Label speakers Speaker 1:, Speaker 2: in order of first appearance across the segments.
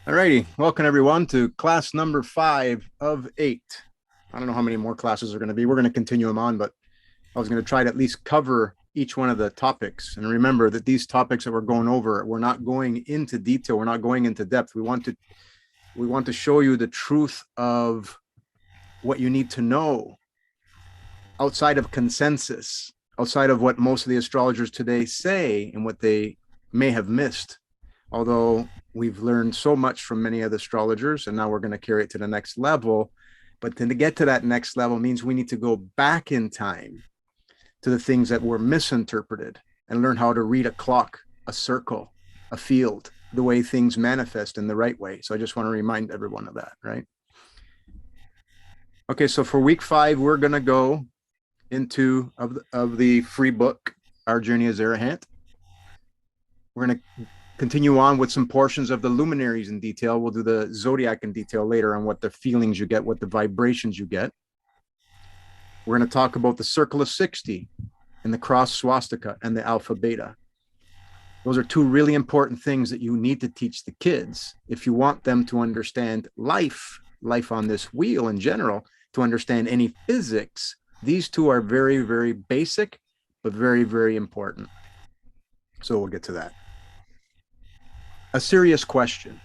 Speaker 1: Alrighty, welcome everyone to class number 5 of 8. I don't know how many more classes are going to be. We're going to continue them on, but I was going to try to at least cover each one of the topics. And remember that these topics that we're going over, we're not going into detail. We're not going into depth. We want to show you the truth of what you need to know outside of consensus, outside of what most of the astrologers today say and what they may have missed. Although we've learned so much from many of the astrologers, and now we're going to carry it to the next level. But then to get to that next level means we need to go back in time to the things that were misinterpreted and learn how to read a clock, a circle, a field, the way things manifest in the right way. So I just want to remind everyone of that, right? Okay, so for week 5, we're going to go into of the free book, Our Journey as Arahant. We're going to continue on with some portions of the luminaries in detail. We'll do the zodiac in detail later on what the feelings you get, what the vibrations you get. We're going to talk about the circle of 60 and the cross swastika and the alpha beta. Those are two really important things that you need to teach the kids if you want them to understand life on this wheel in general, to understand any physics. These two are very, very basic, but very, very important. So we'll get to that. A serious question.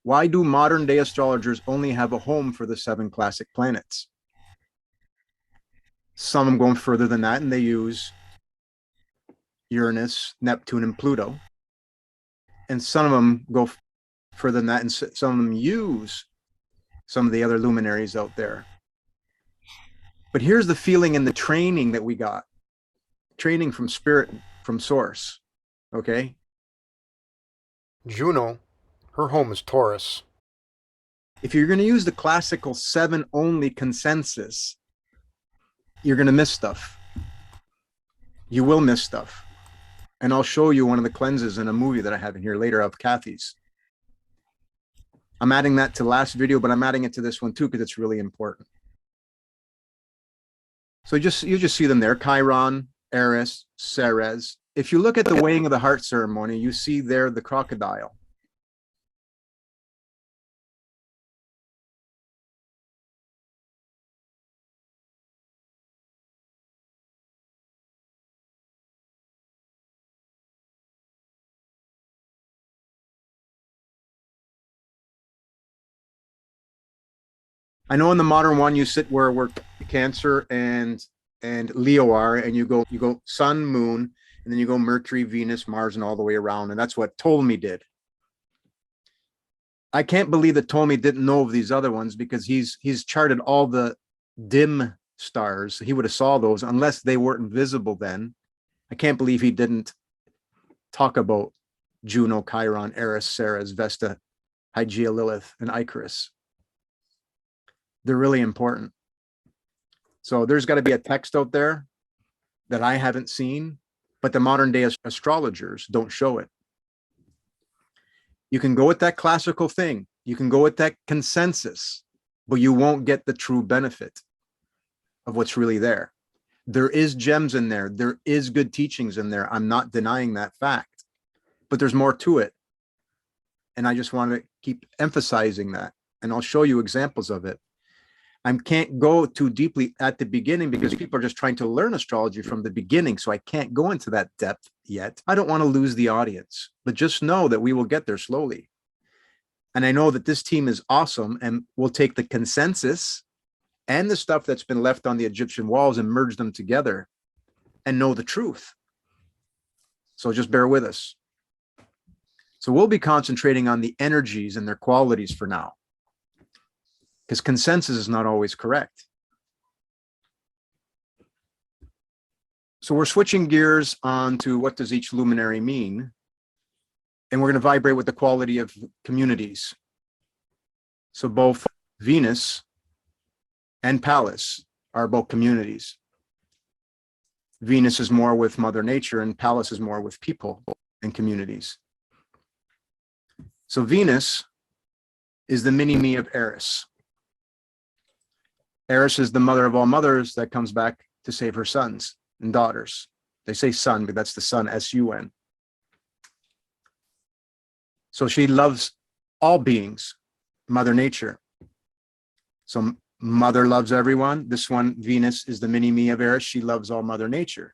Speaker 1: Why do modern day astrologers only have a home for the 7 classic planets? Some of them going further than that, and they use Uranus, Neptune, and Pluto. And some of them go further than that, and some of them use some of the other luminaries out there. But here's the feeling and the training that we got. Training from spirit, from source. Okay?
Speaker 2: Juno, her home is Taurus.
Speaker 1: If you're going to use the classical 7 only consensus, you're going to miss stuff. You will miss stuff. And I'll show you one of the cleanses in a movie that I have in here later of Kathy's. I'm adding that to last video, but I'm adding it to this one too because it's really important. So you just see them there, Chiron, Eris, Ceres. If you look at the weighing of the heart ceremony, you see there the crocodile. I know in the modern one you sit where Cancer and Leo are, and you go Sun, Moon, and then you go Mercury, Venus, Mars, and all the way around. And that's what Ptolemy did. I can't believe that Ptolemy didn't know of these other ones because he's charted all the dim stars. He would have saw those unless they weren't visible then. I can't believe he didn't talk about Juno, Chiron, Eris, Ceres, Vesta, Hygeia, Lilith, and Icarus. They're really important. So there's got to be a text out there that I haven't seen, but the modern day astrologers don't show it. You can go with that classical thing. You can go with that consensus, but you won't get the true benefit of what's really there. There is gems in there. There is good teachings in there. I'm not denying that fact, but there's more to it. And I just want to keep emphasizing that. And I'll show you examples of it. I can't go too deeply at the beginning because people are just trying to learn astrology from the beginning. So I can't go into that depth yet. I don't want to lose the audience, but just know that we will get there slowly. And I know that this team is awesome and we'll take the consensus and the stuff that's been left on the Egyptian walls and merge them together and know the truth. So just bear with us. So we'll be concentrating on the energies and their qualities for now, because consensus is not always correct. So we're switching gears on to what does each luminary mean? And we're going to vibrate with the quality of communities. So both Venus and Pallas are both communities. Venus is more with Mother Nature and Pallas is more with people and communities. So Venus is the mini-me of Eris. Eris is the mother of all mothers that comes back to save her sons and daughters. They say son, but that's the sun, S-U-N. So she loves all beings, Mother Nature. So Mother loves everyone. This one, Venus, is the mini-me of Eris. She loves all Mother Nature.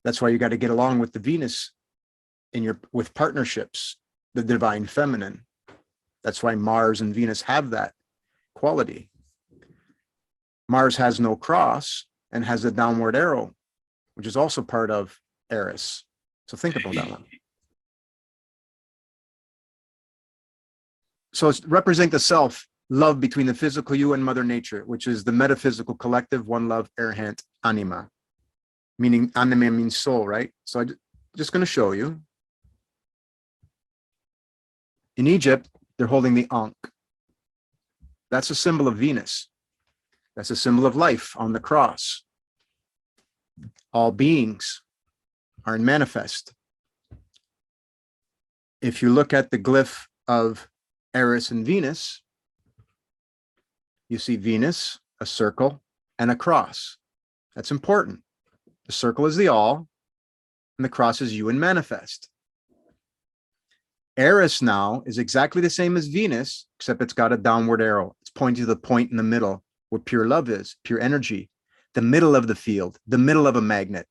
Speaker 1: That's why you got to get along with the Venus with partnerships, the divine feminine. That's why Mars and Venus have that quality. Mars has no cross and has a downward arrow, which is also part of Eris. So think about that one. So it's represent the self, love between the physical you and Mother Nature, which is the metaphysical collective, one love, Arahant, anima. Meaning anima means soul, right? So I'm just going to show you. In Egypt, they're holding the Ankh. That's a symbol of Venus. That's a symbol of life on the cross. All beings are in manifest. If you look at the glyph of Eris and Venus, you see Venus, a circle, and a cross. That's important. The circle is the all, and the cross is you in manifest. Eris now is exactly the same as Venus, except it's got a downward arrow. It's pointing to the point in the middle where pure love is, pure energy, the middle of the field, the middle of a magnet,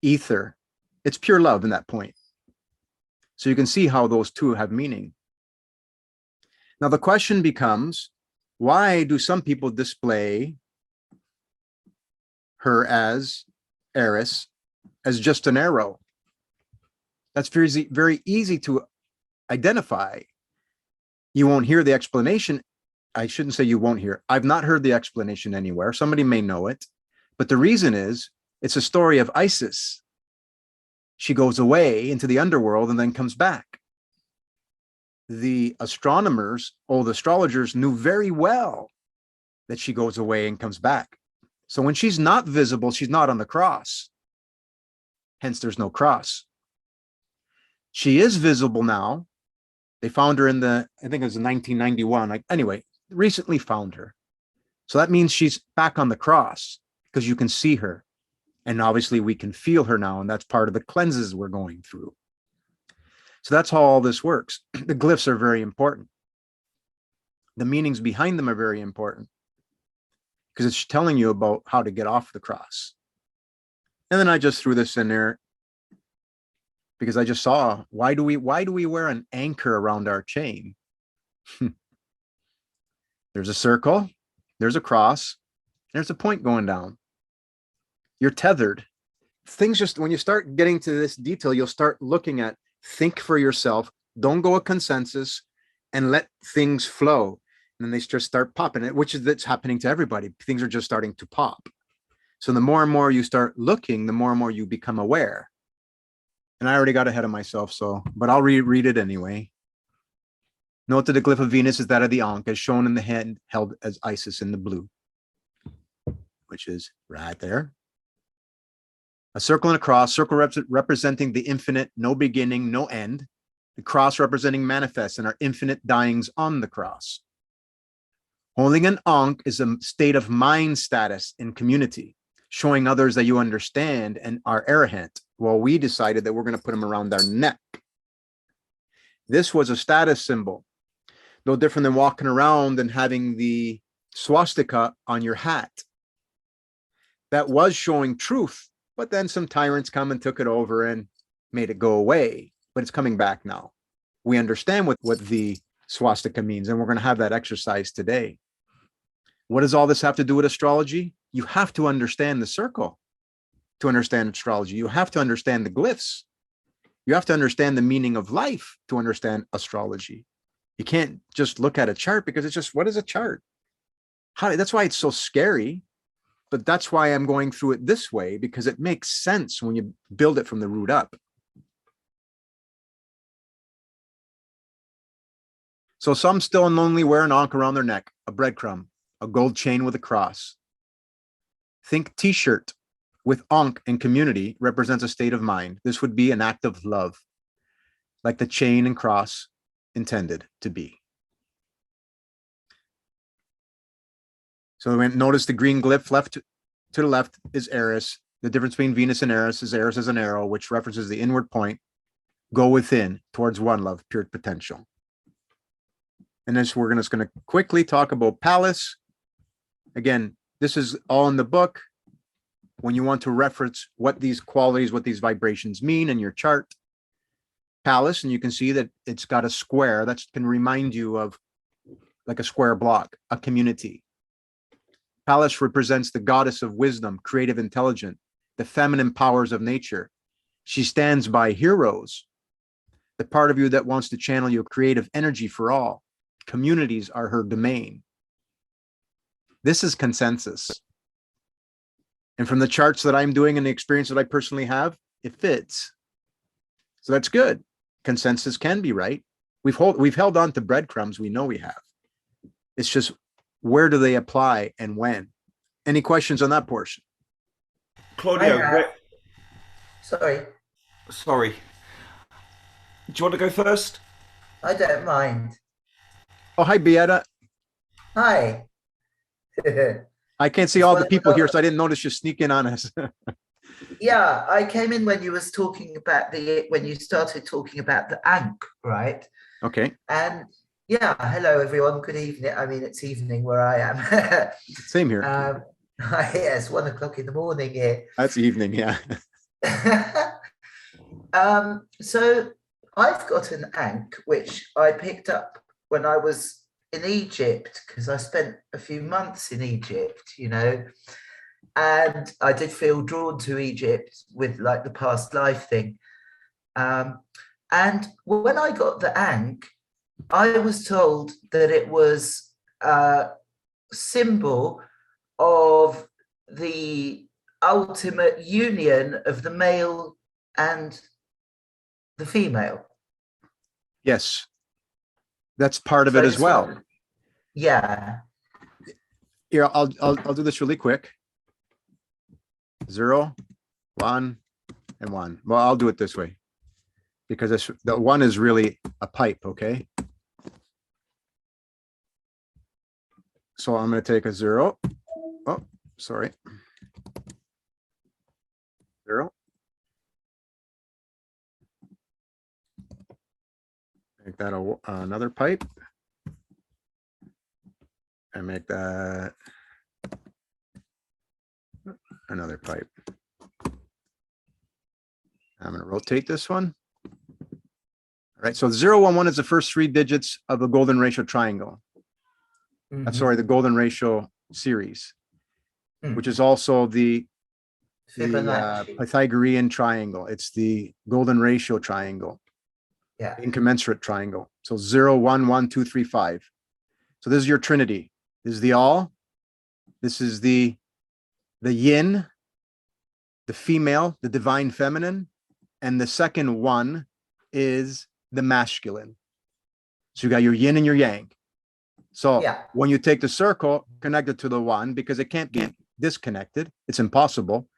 Speaker 1: ether. It's pure love in that point. So you can see how those two have meaning. Now the question becomes, why do some people display her as Eris as just an arrow? That's very easy to identify. You won't hear the explanation. I shouldn't say you won't hear. I've not heard the explanation anywhere. Somebody may know it. But the reason is, it's a story of Isis. She goes away into the underworld and then comes back. The astronomers, old astrologers, knew very well that she goes away and comes back. So when she's not visible, she's not on the cross. Hence, there's no cross. She is visible now. They found her in I think it was in 1991. Anyway, recently found her. So that means she's back on the cross because you can see her. And obviously we can feel her now. And that's part of the cleanses we're going through. So that's how all this works. The glyphs are very important. The meanings behind them are very important because it's telling you about how to get off the cross. And then I just threw this in there because I just saw, why do we wear an anchor around our chain? There's a circle, there's a cross, there's a point going down. You're tethered. Things just, when you start getting to this detail, you'll start looking at, think for yourself, don't go a consensus, and let things flow. And then they just start popping it, which is that's happening to everybody. Things are just starting to pop. So the more and more you start looking, the more and more you become aware. And I already got ahead of myself, but I'll reread it anyway. Note that the glyph of Venus is that of the Ankh, as shown in the hand held as Isis in the blue, which is right there. A circle and a cross, circle representing the infinite, no beginning, no end. The cross representing manifest and our infinite dyings on the cross. Holding an Ankh is a state of mind status in community, showing others that you understand and are Arahant. Well, we decided that we're going to put them around our neck. This was a status symbol, no different than walking around and having the swastika on your hat. That was showing truth, but then some tyrants come and took it over and made it go away, but it's coming back now. We understand what the swastika means, and we're going to have that exercise today. What does all this have to do with astrology? You have to understand the circle to understand astrology. You have to understand the glyphs. You have to understand the meaning of life to understand astrology. You can't just look at a chart because it's just, what is a chart? That's why it's so scary, but that's why I'm going through it this way, because it makes sense when you build it from the root up. So some still unknowingly wear an ankh around their neck, a breadcrumb, a gold chain with a cross. Think t-shirt with ankh and community represents a state of mind. This would be an act of love, like the chain and cross intended to be. So notice the green glyph left to the left is Eris. The difference between Venus and Eris is an arrow, which references the inward point. Go within towards one love, pure potential. And then we're just going to quickly talk about Pallas. Again, this is all in the book. When you want to reference what these qualities, what these vibrations mean in your chart, Pallas, and you can see that it's got a square that can remind you of like a square block, a community. Pallas represents the goddess of wisdom, creative intelligence, the feminine powers of nature. She stands by heroes, the part of you that wants to channel your creative energy for all. Communities are her domain. This is consensus. And from the charts that I'm doing and the experience that I personally have, it fits. So that's good. Consensus can be right. We've held on to breadcrumbs. We know we have. It's just, where do they apply and when? Any questions on that portion?
Speaker 3: Claudio,
Speaker 4: Sorry.
Speaker 3: sorry. Do you want to go first?
Speaker 4: I don't mind.
Speaker 1: Oh, hi, Beata.
Speaker 4: Hi.
Speaker 1: I can't see all the people here, so I didn't notice you sneak in on us.
Speaker 4: Yeah, I came in when you was talking about when you started talking about the Ankh, right?
Speaker 1: Okay.
Speaker 4: And yeah, hello everyone. Good evening. I mean, it's evening where I am.
Speaker 1: Same here.
Speaker 4: Yes, 1 o'clock in the morning here.
Speaker 1: That's evening, yeah.
Speaker 4: So I've got an Ankh which I picked up when I was in Egypt, because I spent a few months in Egypt, you know, and I did feel drawn to Egypt with like the past life thing. And when I got the Ankh, I was told that it was a symbol of the ultimate union of the male and the female.
Speaker 1: Yes. That's part of it as well.
Speaker 4: Yeah.
Speaker 1: Here, I'll do this really quick. 0, 1, and 1. Well, I'll do it this way because the 1 is really a pipe, okay? So I'm going to take a 0. Oh, sorry. 0. Make that another pipe. And make that another pipe. I'm going to rotate this one. All right, so 0, 1, 1 is the first 3 digits of the golden ratio triangle. Sorry, the golden ratio series, which is also the Pythagorean triangle. It's the golden ratio triangle.
Speaker 4: Yeah.
Speaker 1: Incommensurate triangle. So 0, 1, 1, 2, 3, 5. So this is your trinity. This is the all. This is the yin, the female, the divine feminine, and the second one is the masculine. So you got your yin and your yang. So when you take the circle, connect it to the 1, because it can't be disconnected. It's impossible.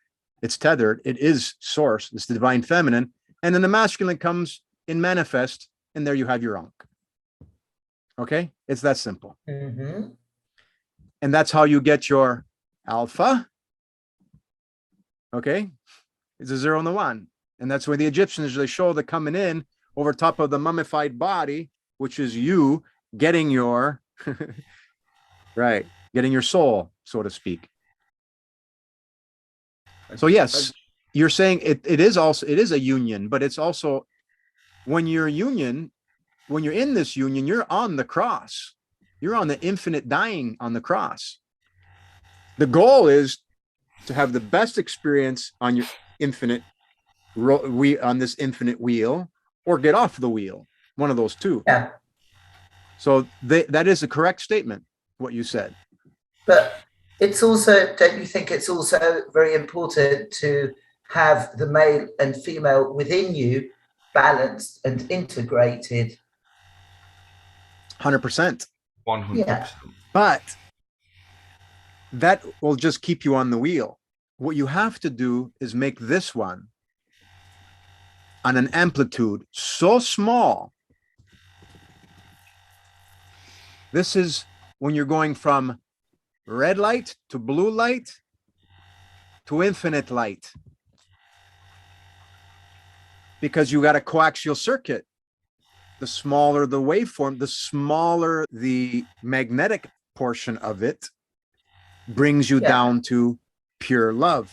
Speaker 1: It's tethered. It is source. It's the divine feminine. And then the masculine comes in manifest, and there you have your Ankh. Okay? It's that simple. And that's how you get your alpha. Okay? It's a 0 and the 1. And that's where the Egyptians, they show the coming in over top of the mummified body, which is you getting your, right, getting your soul, so to speak. So yes, you're saying it is a union, but it's also, when you're in this union, you're on the cross. You're on the infinite dying on the cross. The goal is to have the best experience on your infinite on this infinite wheel, or get off the wheel. One of those two.
Speaker 4: Yeah.
Speaker 1: So that is a correct statement, what you said.
Speaker 4: But it's also, don't you think it's also very important to have the male and female within you balanced and integrated?
Speaker 1: 100%.
Speaker 3: 100%.
Speaker 4: Yeah.
Speaker 1: But that will just keep you on the wheel. What you have to do is make this one on an amplitude so small. This is when you're going from red light to blue light to infinite light. because you got a coaxial circuit. The smaller the waveform, the smaller the magnetic portion of it brings you down to pure love.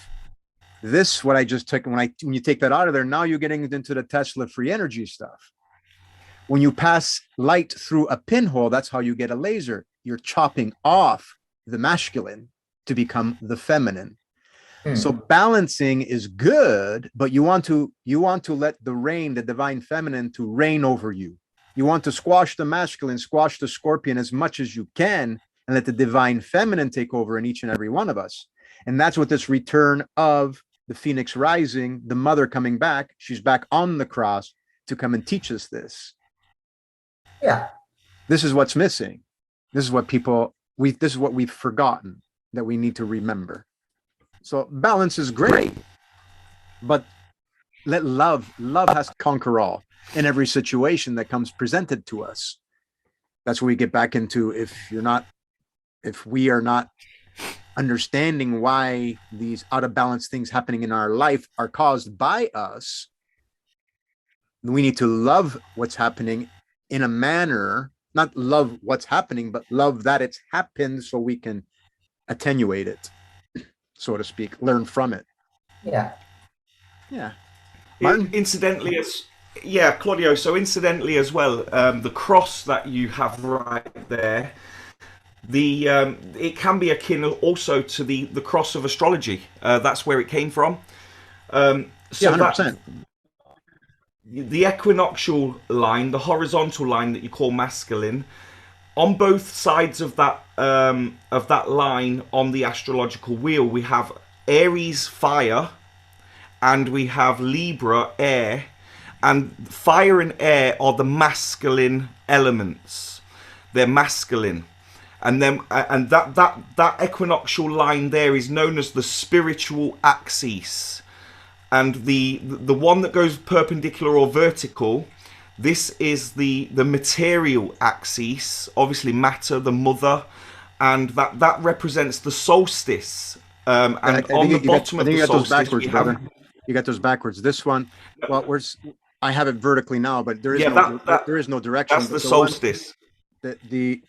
Speaker 1: This, what I just took, when you take that out of there, now you're getting into the Tesla free energy stuff. When you pass light through a pinhole, that's how you get a laser. You're chopping off the masculine to become the feminine. So balancing is good, but you want to let the reign, the divine feminine, to reign over you. You want to squash the masculine, squash the scorpion as much as you can, and let the divine feminine take over in each and every one of us. And that's what this return of the Phoenix rising, the mother coming back, she's back on the cross to come and teach us this.
Speaker 4: Yeah.
Speaker 1: This is what's missing. This is what this is what we've forgotten that we need to remember. So balance is great, but let love has to conquer all in every situation that comes presented to us. That's where we get back into, if we are not understanding why these out of balance things happening in our life are caused by us, we need to love what's happening in a manner, not love what's happening, but love that it's happened so we can attenuate it, so to speak, learn from it.
Speaker 4: Yeah.
Speaker 1: Martin?
Speaker 3: Incidentally, Claudio, so incidentally as well, the cross that you have right there, it can be akin also to the cross of astrology. That's where it came from. So
Speaker 1: 100%.
Speaker 3: The equinoctial line, the horizontal line that you call masculine, on both sides of that line on the astrological wheel, we have Aries fire and we have Libra air, and fire and air are the masculine elements. They're masculine, and that equinoctial line there is known as the spiritual axis, and the one that goes perpendicular or vertical, this is the material axis, obviously matter, the mother, and that represents the solstice. And on the bottom of the solstice,
Speaker 1: you got those backwards. This one, well, I have it vertically now, but there is there is no direction.
Speaker 3: That's the solstice.
Speaker 1: The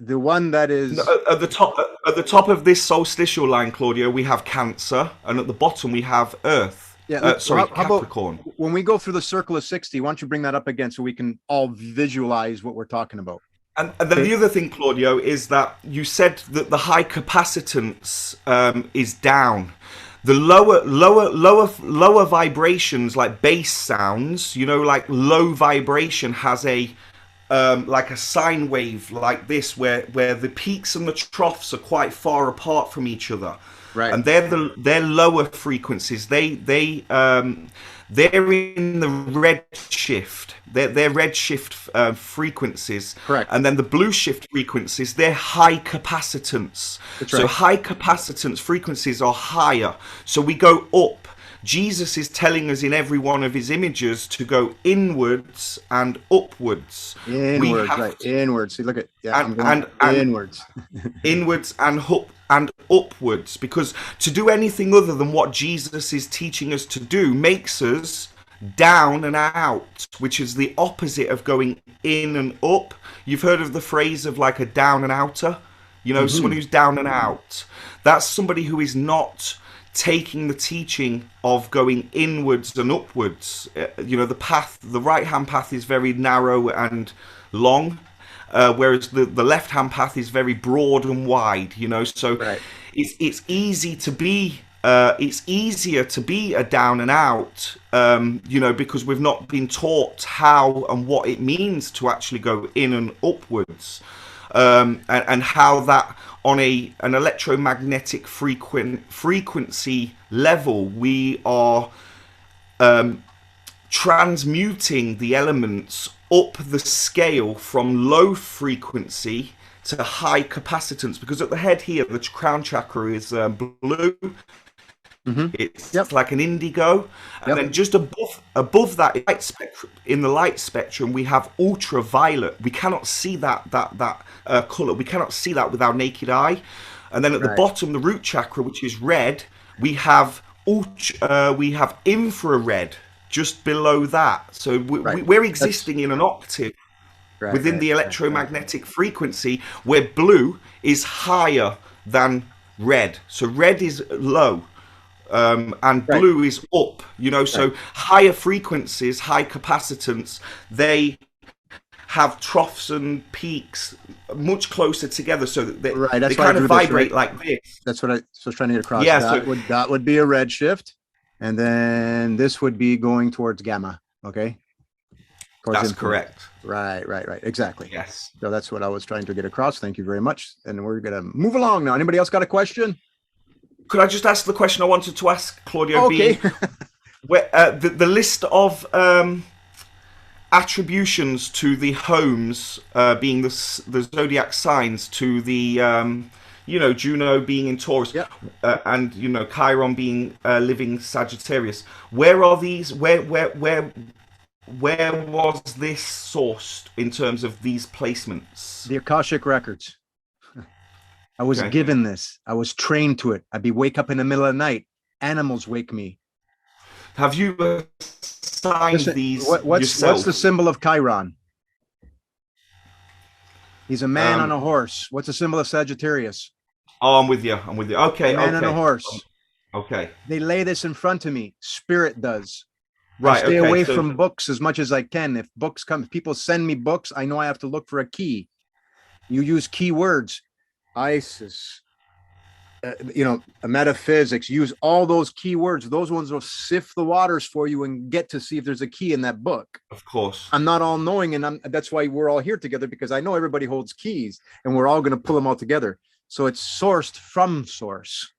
Speaker 1: one that is
Speaker 3: at the top of this solstitial line, Claudio, we have Cancer, and at the bottom we have Earth. Capricorn.
Speaker 1: How about when we go through the circle of 60, why don't you bring that up again so we can all visualize what we're talking about?
Speaker 3: And then the other thing, Claudio, is that you said that the high capacitance is down. The lower vibrations, like bass sounds, like low vibration has a like a sine wave like this, where the peaks and the troughs are quite far apart from each other.
Speaker 1: Right.
Speaker 3: And they're lower frequencies. They're in the red shift. They're red shift frequencies.
Speaker 1: Correct.
Speaker 3: And then the blue shift frequencies, they're high capacitance.
Speaker 1: That's
Speaker 3: so
Speaker 1: right.
Speaker 3: high capacitance frequencies are higher. So we go up. Jesus is telling us in every one of his images to go inwards and upwards.
Speaker 1: Inwards. See, look at
Speaker 3: and
Speaker 1: inwards.
Speaker 3: Inwards and upwards, because to do anything other than what Jesus is teaching us to do makes us down and out, which is the opposite of going in and up. You've heard of the phrase of like a down and outer, someone who's down and out. That's somebody who is not taking the teaching of going inwards and upwards. The right hand path is very narrow and long, whereas the left hand path is very broad and wide. So right. It's easy to be it's easier to be a down and out, because we've not been taught how and what it means to actually go in and upwards, and how that on an electromagnetic frequency level, we are transmuting the elements up the scale from low frequency to high capacitance. Because at the head here, the crown chakra is blue. Mm-hmm. It's like an indigo, and then just above that in the light spectrum, we have ultraviolet. We cannot see that color. We cannot see that with our naked eye. And then at the bottom, the root chakra, which is red, we have infrared. just below that. So
Speaker 1: Right.
Speaker 3: we're existing in an octave within the electromagnetic frequency where blue is higher than red. So red is low. And blue is up, so higher frequencies, high capacitance, they have troughs and peaks much closer together, so that they kind of vibrate like this.
Speaker 1: That's what I was trying to get across.
Speaker 3: Yeah,
Speaker 1: that would be a red shift, and then this would be going towards gamma. Okay,
Speaker 3: that's correct.
Speaker 1: Right, exactly.
Speaker 3: Yes.
Speaker 1: So that's what I was trying to get across. Thank you very much. And we're gonna move along now. Anybody else got a question?
Speaker 3: Could I just ask the question I wanted to ask, Claudio?
Speaker 1: Okay.
Speaker 3: The list of attributions to the homes being the zodiac signs, to the Juno being in Taurus, and Chiron being living Sagittarius. Where are these? Where was this sourced in terms of these placements?
Speaker 1: The Akashic records. I was given this. I was trained to it. I'd wake up in the middle of the night. Animals wake me.
Speaker 3: Have you assigned these
Speaker 1: what's the symbol of Chiron? He's a man on a horse. What's the symbol of Sagittarius?
Speaker 3: Oh, I'm with you. Okay.
Speaker 1: A man on a horse.
Speaker 3: Okay.
Speaker 1: They lay this in front of me. Spirit does.
Speaker 3: Right.
Speaker 1: I stay away from books as much as I can. If books come, people send me books, I know I have to look for a key. You use keywords. Isis, metaphysics, use all those keywords. Those ones will sift the waters for you and get to see if there's a key in that book.
Speaker 3: Of course.
Speaker 1: I'm not all knowing, and that's why we're all here together, because I know everybody holds keys and we're all going to pull them all together. So it's sourced from source.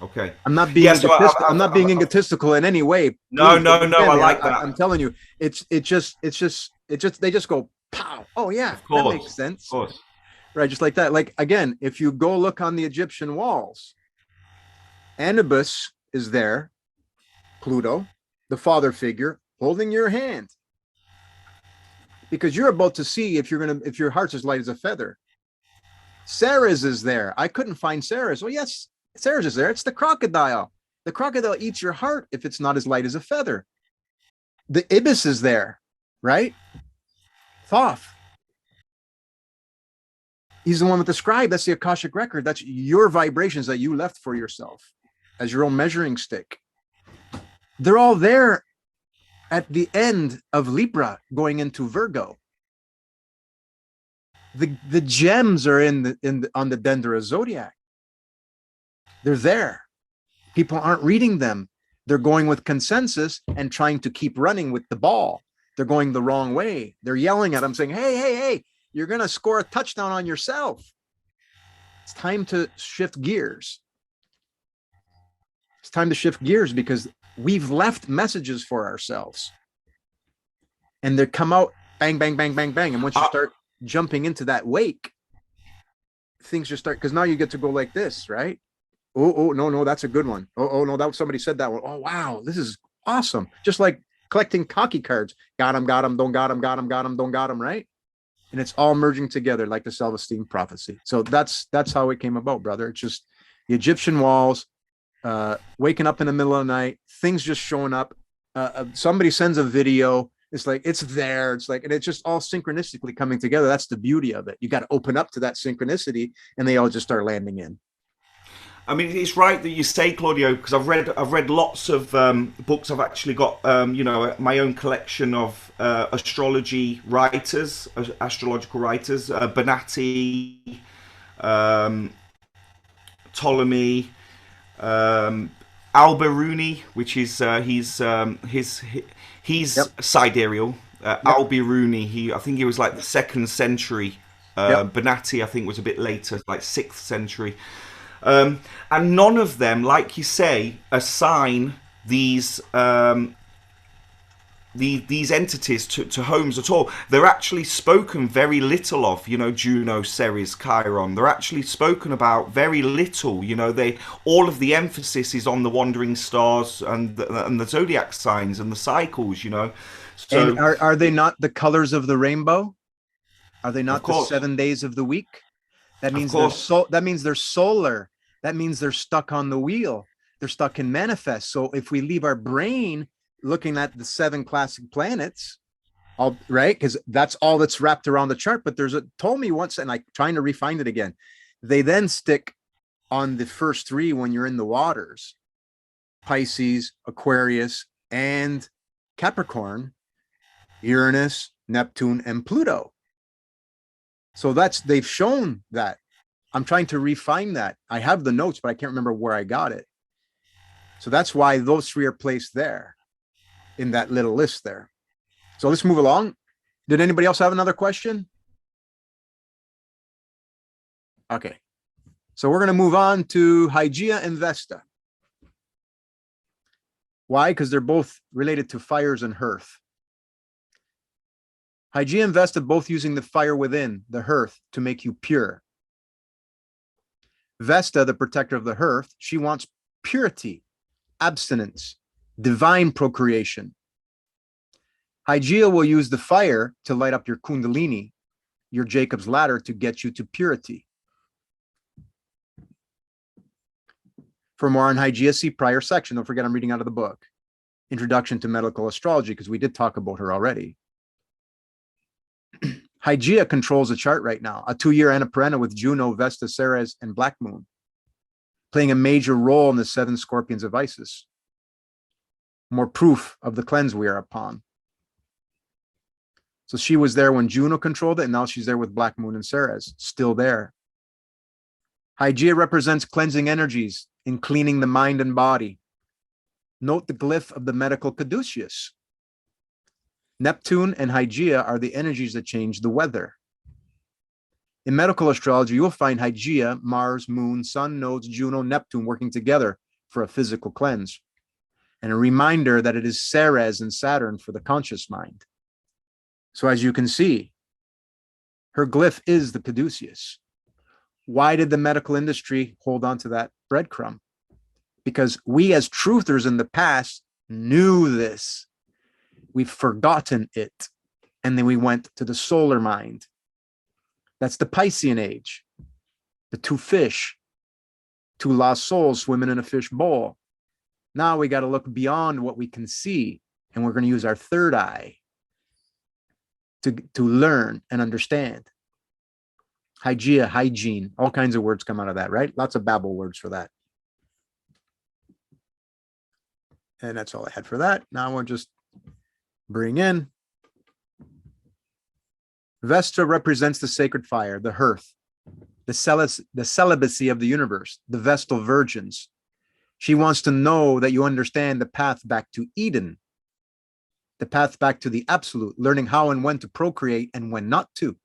Speaker 3: Okay.
Speaker 1: I'm not being I'm not being egotistical in any way.
Speaker 3: No, I like that.
Speaker 1: I'm telling you, they just go pow. Oh yeah, that makes sense.
Speaker 3: Of course.
Speaker 1: Right, just like that. Like, again, if you go look on the Egyptian walls, Anubis is there, Pluto, the father figure, holding your hand. Because you're about to see if your heart's as light as a feather. Ceres is there. I couldn't find Ceres. Oh, yes, Ceres is there. It's the crocodile. The crocodile eats your heart if it's not as light as a feather. The ibis is there, right? Thoth. He's the one with the scribe. That's the Akashic record. That's your vibrations that you left for yourself as your own measuring stick. They're all there at the end of Libra going into Virgo. The gems are on the Denderah Zodiac. They're there. People aren't reading them. They're going with consensus and trying to keep running with the ball. They're going the wrong way. They're yelling at them saying, hey, you're going to score a touchdown on yourself. It's time to shift gears. It's time to shift gears because we've left messages for ourselves. And they come out bang, bang, bang, bang, bang. And once you start jumping into that wake, things just start, because now you get to go like this, right? Oh, no, that's a good one. Oh, no, that somebody said that one. Oh, wow, this is awesome. Just like collecting hockey cards. Got him, don't got him, got him, don't got him, right? And it's all merging together like the self-esteem prophecy. So that's how it came about, brother. It's just the Egyptian walls, waking up in the middle of the night, things just showing up. Somebody sends a video. It's like, it's there. It's like, and it's just all synchronistically coming together. That's the beauty of it. You got to open up to that synchronicity and they all just start landing in.
Speaker 3: I mean, it's right that you say, Claudio, because I've read lots of books. I've actually got my own collection of astrology writers, astrological writers, Bonatti, Ptolemy, Al-Biruni, which is he's sidereal. Al-Biruni, I think he was like the 2nd century. Bonatti, I think, was a bit later, like 6th century. And none of them, like you say, assign these entities to homes at all. They're actually spoken very little of, Juno, Ceres, Chiron. They're actually spoken about very little. All of the emphasis is on the wandering stars and the zodiac signs and the cycles. So,
Speaker 1: and are they not the colors of the rainbow? Are they not the 7 days of the week? That means that means they're solar. That means they're stuck on the wheel. They're stuck in manifest. So if we leave our brain looking at the 7 classic planets, all right, because that's all that's wrapped around the chart. But told me once, and I'm trying to refine it again. They then stick on the first 3 when you're in the waters: Pisces, Aquarius, and Capricorn, Uranus, Neptune, and Pluto. So they've shown that. I'm trying to refine that. I have the notes, but I can't remember where I got it. So that's why those 3 are placed there in that little list there. So let's move along. Did anybody else have another question? Okay. So we're going to move on to Hygeia and Vesta. Why? Because they're both related to fires and hearth. Hygeia and Vesta both using the fire within, the hearth, to make you pure. Vesta, the protector of the hearth, she wants purity, abstinence, divine procreation. Hygeia will use the fire to light up your kundalini, your Jacob's ladder, to get you to purity. For more on Hygeia, see prior section. Don't forget I'm reading out of the book, Introduction to Medical Astrology, because we did talk about her already. Hygeia controls the chart right now, a 2-year Annapurna with Juno, Vesta, Ceres, and Black Moon, playing a major role in the 7 scorpions of Isis. More proof of the cleanse we are upon. So she was there when Juno controlled it, and now she's there with Black Moon and Ceres, still there. Hygeia represents cleansing energies in cleaning the mind and body. Note the glyph of the medical caduceus. Neptune and Hygeia are the energies that change the weather. In medical astrology, you'll find Hygeia, Mars, Moon, Sun, Nodes, Juno, Neptune working together for a physical cleanse, and a reminder that it is Ceres and Saturn for the conscious mind. So as you can see, her glyph is the caduceus. Why did the medical industry hold on to that breadcrumb? Because we as truthers in the past knew this. We've forgotten it. And then we went to the solar mind. That's the Piscean age. The 2 fish, 2 lost souls swimming in a fish bowl. Now we got to look beyond what we can see. And we're going to use our 3rd eye to learn and understand. Hygeia, hygiene, all kinds of words come out of that, right? Lots of Babel words for that. And that's all I had for that. Now we'll just bring in. Vesta represents the sacred fire, the hearth, the celibacy of the universe, the Vestal virgins. She wants to know that you understand the path back to Eden, the path back to the absolute, learning how and when to procreate and when not to.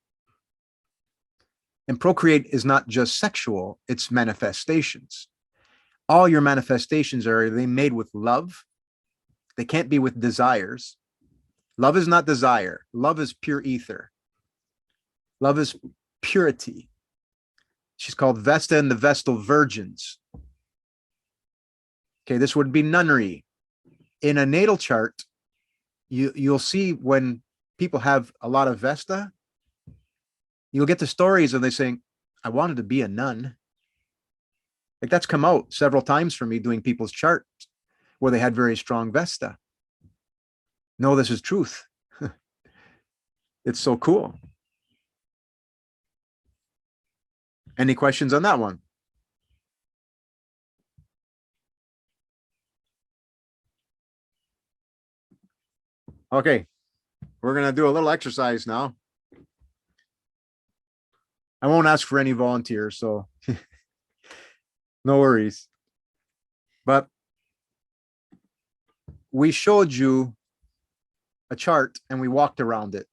Speaker 1: And procreate is not just sexual, it's manifestations. All your manifestations are they made with love. They can't be with desires. Love is not desire. Love is pure ether. Love is purity. She's called Vesta and the Vestal virgins. Okay, this would be nunnery. In a natal chart, you'll see when people have a lot of Vesta, you'll get the stories of they saying, I wanted to be a nun. Like that's come out several times for me doing people's charts where they had very strong Vesta. No, this is truth. It's so cool. Any questions on that one? Okay, we're going to do a little exercise now. I won't ask for any volunteers, so no worries. But we showed you a chart and we walked around it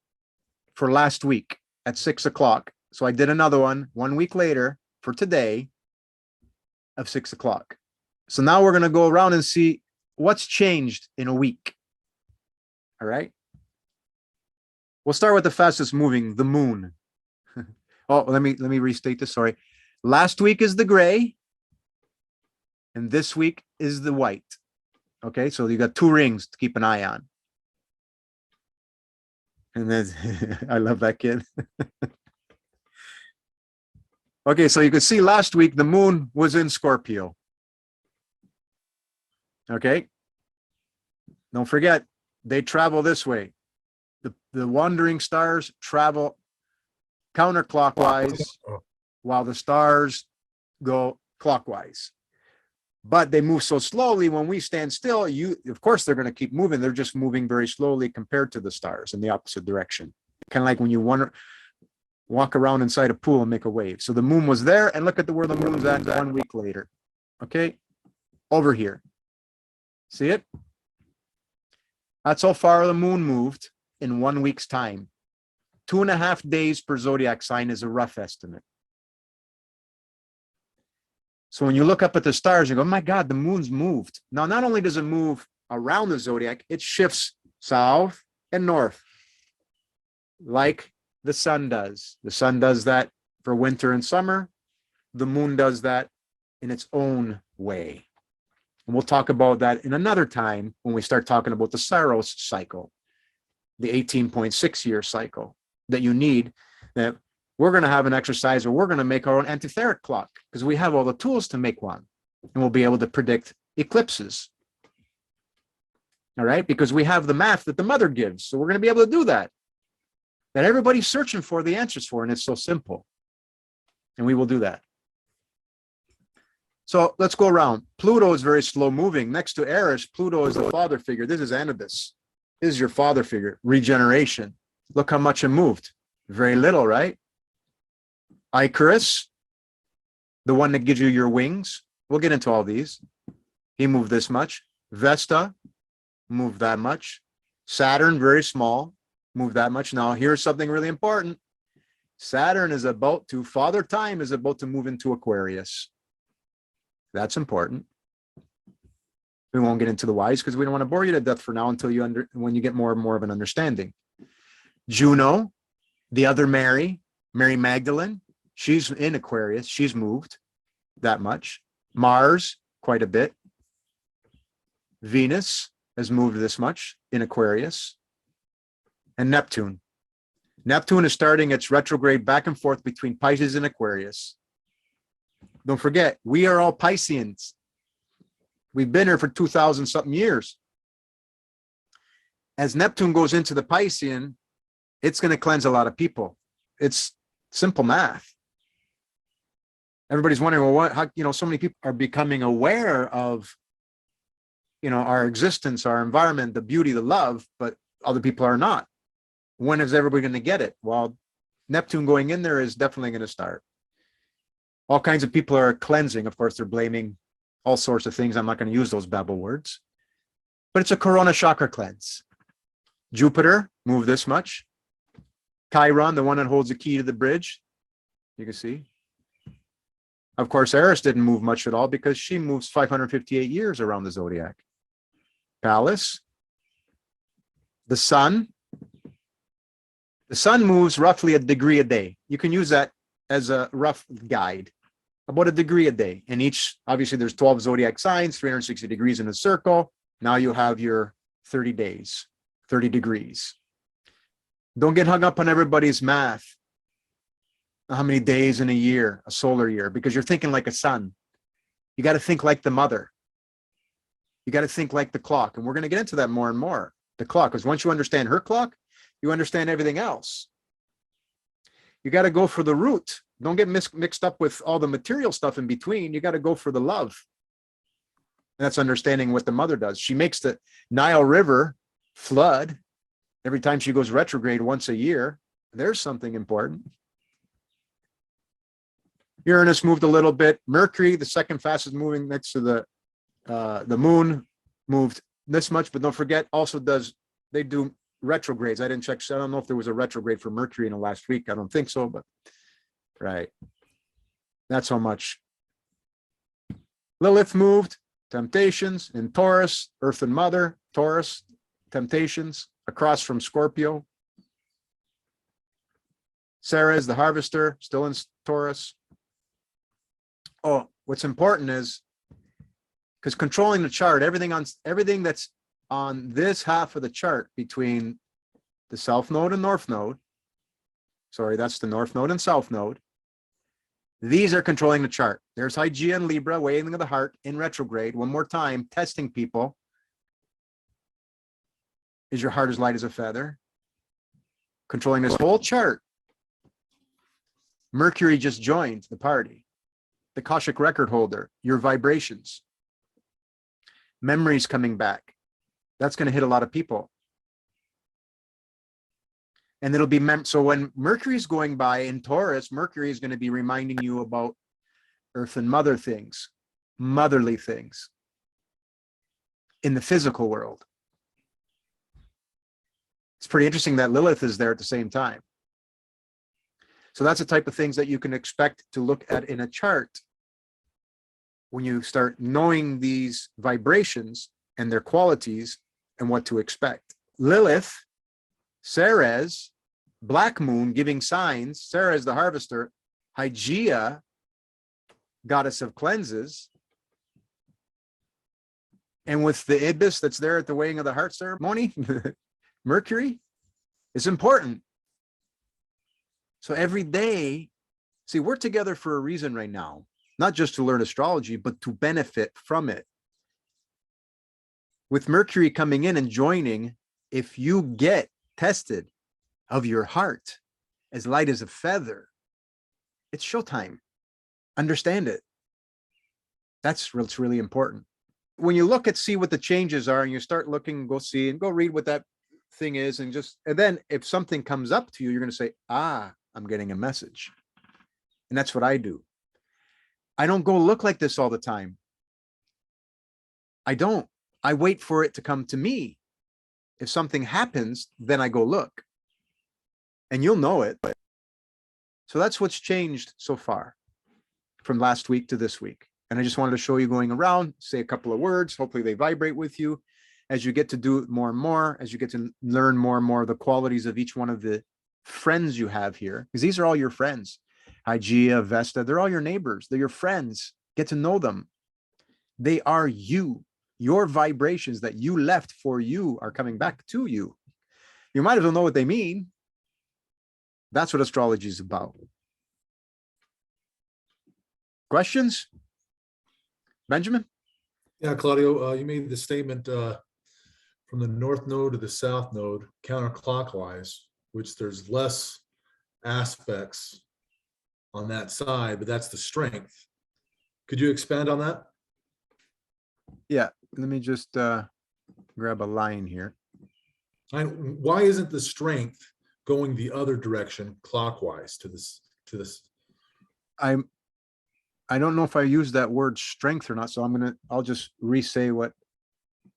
Speaker 1: for last week at 6 o'clock. So I did another one 1 week later for today of 6 o'clock. So now we're going to go around and see what's changed in a week. All right. We'll start with the fastest moving, the moon. Oh, let me restate this. Sorry. Last week is the gray. And this week is the white. Okay. So you got 2 rings to keep an eye on. And then I love that kid. Okay. So you could see last week, the moon was in Scorpio. Okay. Don't forget, they travel this way. The wandering stars travel counterclockwise while the stars go clockwise. But they move so slowly when we stand still, of course they're going to keep moving. They're just moving very slowly compared to the stars in the opposite direction. Kind of like when you walk around inside a pool and make a wave. So the moon was there, and look at where the moon's at 1 week later. Okay, over here. See it? That's how far the moon moved in 1 week's time. 2.5 days per zodiac sign is a rough estimate. So when you look up at the stars, you go, oh my God, the moon's moved. Now, not only does it move around the zodiac, it shifts south and north, like the sun does. The sun does that for winter and summer. The moon does that in its own way. And we'll talk about that in another time when we start talking about the Saros cycle, the 18.6 year cycle that you need. That we're going to have an exercise where we're going to make our own antitheric clock because we have all the tools to make one. And we'll be able to predict eclipses. All right, because we have the math that the mother gives. So we're going to be able to do that. That everybody's searching for the answers for, and it's so simple. And we will do that. So let's go around. Pluto is very slow moving. Next to Eris, Pluto is the father figure. This is Anubis. This is your father figure. Regeneration. Look how much it moved. Very little, right? Icarus, the one that gives you your wings. We'll get into all these. He moved this much. Vesta moved that much. Saturn, very small, moved that much. Now, here's something really important. Saturn is about to, Father Time is about to move into Aquarius. That's important. We won't get into the whys because we don't want to bore you to death for now until when you get more and more of an understanding. Juno, the other Mary Magdalene, she's in Aquarius. She's moved that much. Mars, quite a bit. Venus has moved this much in Aquarius. And Neptune. Neptune is starting its retrograde back and forth between Pisces and Aquarius. Don't forget, we are all Pisceans. We've been here for 2,000 something years. As Neptune goes into the Piscean, it's going to cleanse a lot of people. It's simple math. Everybody's wondering, well, how, so many people are becoming aware of, our existence, our environment, the beauty, the love, but other people are not. When is everybody going to get it? Well, Neptune going in there is definitely going to start. All kinds of people are cleansing. Of course, they're blaming all sorts of things. I'm not going to use those Babel words, but it's a corona chakra cleanse. Jupiter moved this much. Chiron, the one that holds the key to the bridge, you can see. Of course, Eris didn't move much at all because she moves 558 years around the zodiac. Pallas, the sun. The sun moves roughly a degree a day. You can use that as a rough guide, about a degree a day. And obviously there's 12 zodiac signs, 360 degrees in a circle. Now you have your 30 days, 30 degrees. Don't get hung up on everybody's math. How many days in a year, a solar year, because you're thinking like a sun. You got to think like the mother. You got to think like the clock. And we're going to get into that more and more. The clock, because once you understand her clock, you understand everything else. You got to go for the root. Don't get mixed up with all the material stuff in between. You got to go for the love. And that's understanding what the mother does. She makes the Nile River flood every time she goes retrograde once a year. There's something important. Uranus moved a little bit. Mercury, the second fastest moving next to the moon, moved this much, but don't forget, also they do retrogrades. I didn't check. So I don't know if there was a retrograde for Mercury in the last week. I don't think so, but right. Not so much. Lilith moved, temptations in Taurus, Earth and Mother, Taurus, temptations across from Scorpio. Sarah is the harvester, still in Taurus. Oh, what's important is, because controlling the chart, everything that's on this half of the chart between the South Node and North Node, sorry, that's the North Node and South Node, these are controlling the chart. There's Hygeia and Libra, weighing of the heart in retrograde, one more time, testing people. Is your heart as light as a feather? Controlling this whole chart. Mercury just joined the party. The Akashic record holder, your vibrations. Memories coming back. That's going to hit a lot of people. And it'll be, so when Mercury's going by in Taurus, Mercury is going to be reminding you about earth and mother things, motherly things in the physical world. It's pretty interesting that Lilith is there at the same time. So that's the type of things that you can expect to look at in a chart when you start knowing these vibrations and their qualities and what to expect. Lilith, Ceres, Black Moon giving signs, Ceres the harvester, Hygeia, goddess of cleanses, and with the ibis that's there at the weighing of the heart ceremony, Mercury is important. So every day, see, we're together for a reason right now, not just to learn astrology, but to benefit from it. With Mercury coming in and joining, if you get tested of your heart as light as a feather, it's showtime. Understand it. That's what's really important. When you look at, see what the changes are, and you start looking, go see and go read what that thing is, and then if something comes up to you, you're going to say, ah, I'm getting a message. And that's what I do. I don't go look like this all the time. I don't. I wait for it to come to me. If something happens, then I go look. And you'll know it. So that's what's changed so far from last week to this week. And I just wanted to show you going around, say a couple of words. Hopefully they vibrate with you as you get to do it more and more, as you get to learn more and more of the qualities of each one of the friends you have here, because these are all your friends. Hygeia, Vesta, they're all your neighbors. They're your friends. Get to know them. They are you. Your vibrations that you left for you are coming back to you. You might as well know what they mean. That's what astrology is about. Questions? Benjamin?
Speaker 5: Yeah, Claudio, you made the statement from the north node to the south node counterclockwise, which there's less aspects on that side, but that's the strength. Could you expand on that?
Speaker 1: Yeah, let me just grab a line here.
Speaker 5: Why isn't the strength going the other direction clockwise to this?
Speaker 1: I don't know if I used that word strength or not, so I'll just re-say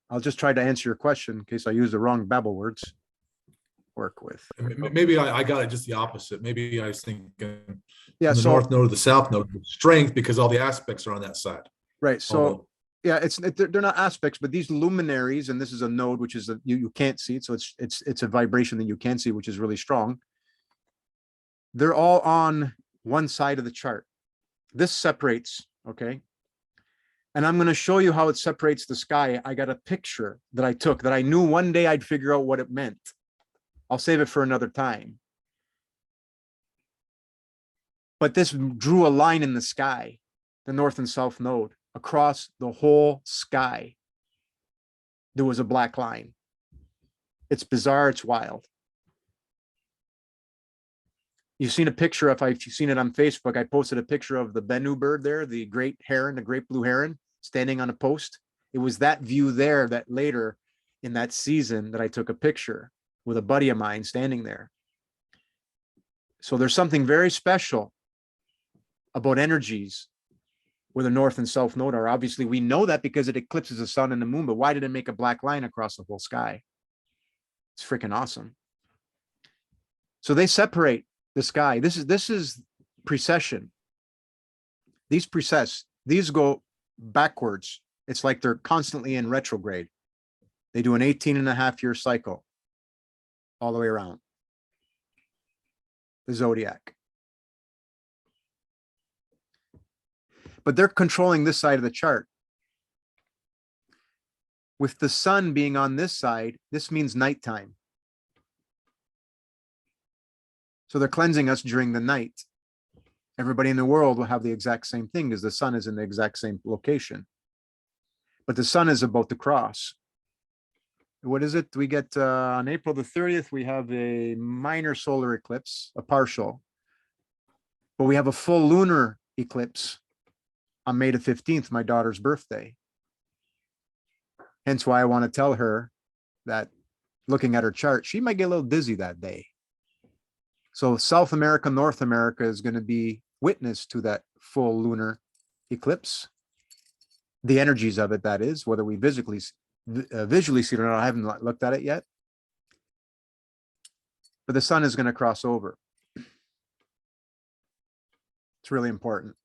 Speaker 1: I'll just try to answer your question in case I use the wrong Babel words. Work with.
Speaker 5: Maybe I got it just the opposite. Maybe I was thinking
Speaker 1: yeah,
Speaker 5: from the north node to the south node, strength, because all the aspects are on that side.
Speaker 1: Right. So yeah, they're not aspects, but these luminaries, and this is a node which is you can't see it, so it's a vibration that you can see, which is really strong. They're all on one side of the chart. This separates, okay? And I'm going to show you how it separates the sky. I got a picture that I took that I knew one day I'd figure out what it meant. I'll save it for another time. But this drew a line in the sky, the north and south node, across the whole sky. There was a black line. It's bizarre, it's wild. You've seen a picture if you've seen it on Facebook. I posted a picture of the Bennu bird there, the great heron, the great blue heron, standing on a post. It was that view there that later in that season that I took a picture with a buddy of mine standing there. So there's something very special about energies where the north and south node are. Obviously, we know that because it eclipses the sun and the moon, but why did it make a black line across the whole sky? It's freaking awesome. So they separate the sky. This is precession. These precess, these go backwards. It's like they're constantly in retrograde. They do an 18.5-year cycle all the way around the zodiac. But they're controlling this side of the chart. With the sun being on this side, this means nighttime. So they're cleansing us during the night. Everybody in the world will have the exact same thing because the sun is in the exact same location. But the sun is about to cross. what is it? We get on April the 30th, we have a minor solar eclipse, a partial, but we have a full lunar eclipse on May the 15th, my daughter's birthday. Hence why I want to tell her that looking at her chart, she might get a little dizzy that day. So South America, North America is going to be witness to that full lunar eclipse. The energies of it, that is, whether we visually see it or not, I haven't looked at it yet. But the sun is going to cross over. It's really important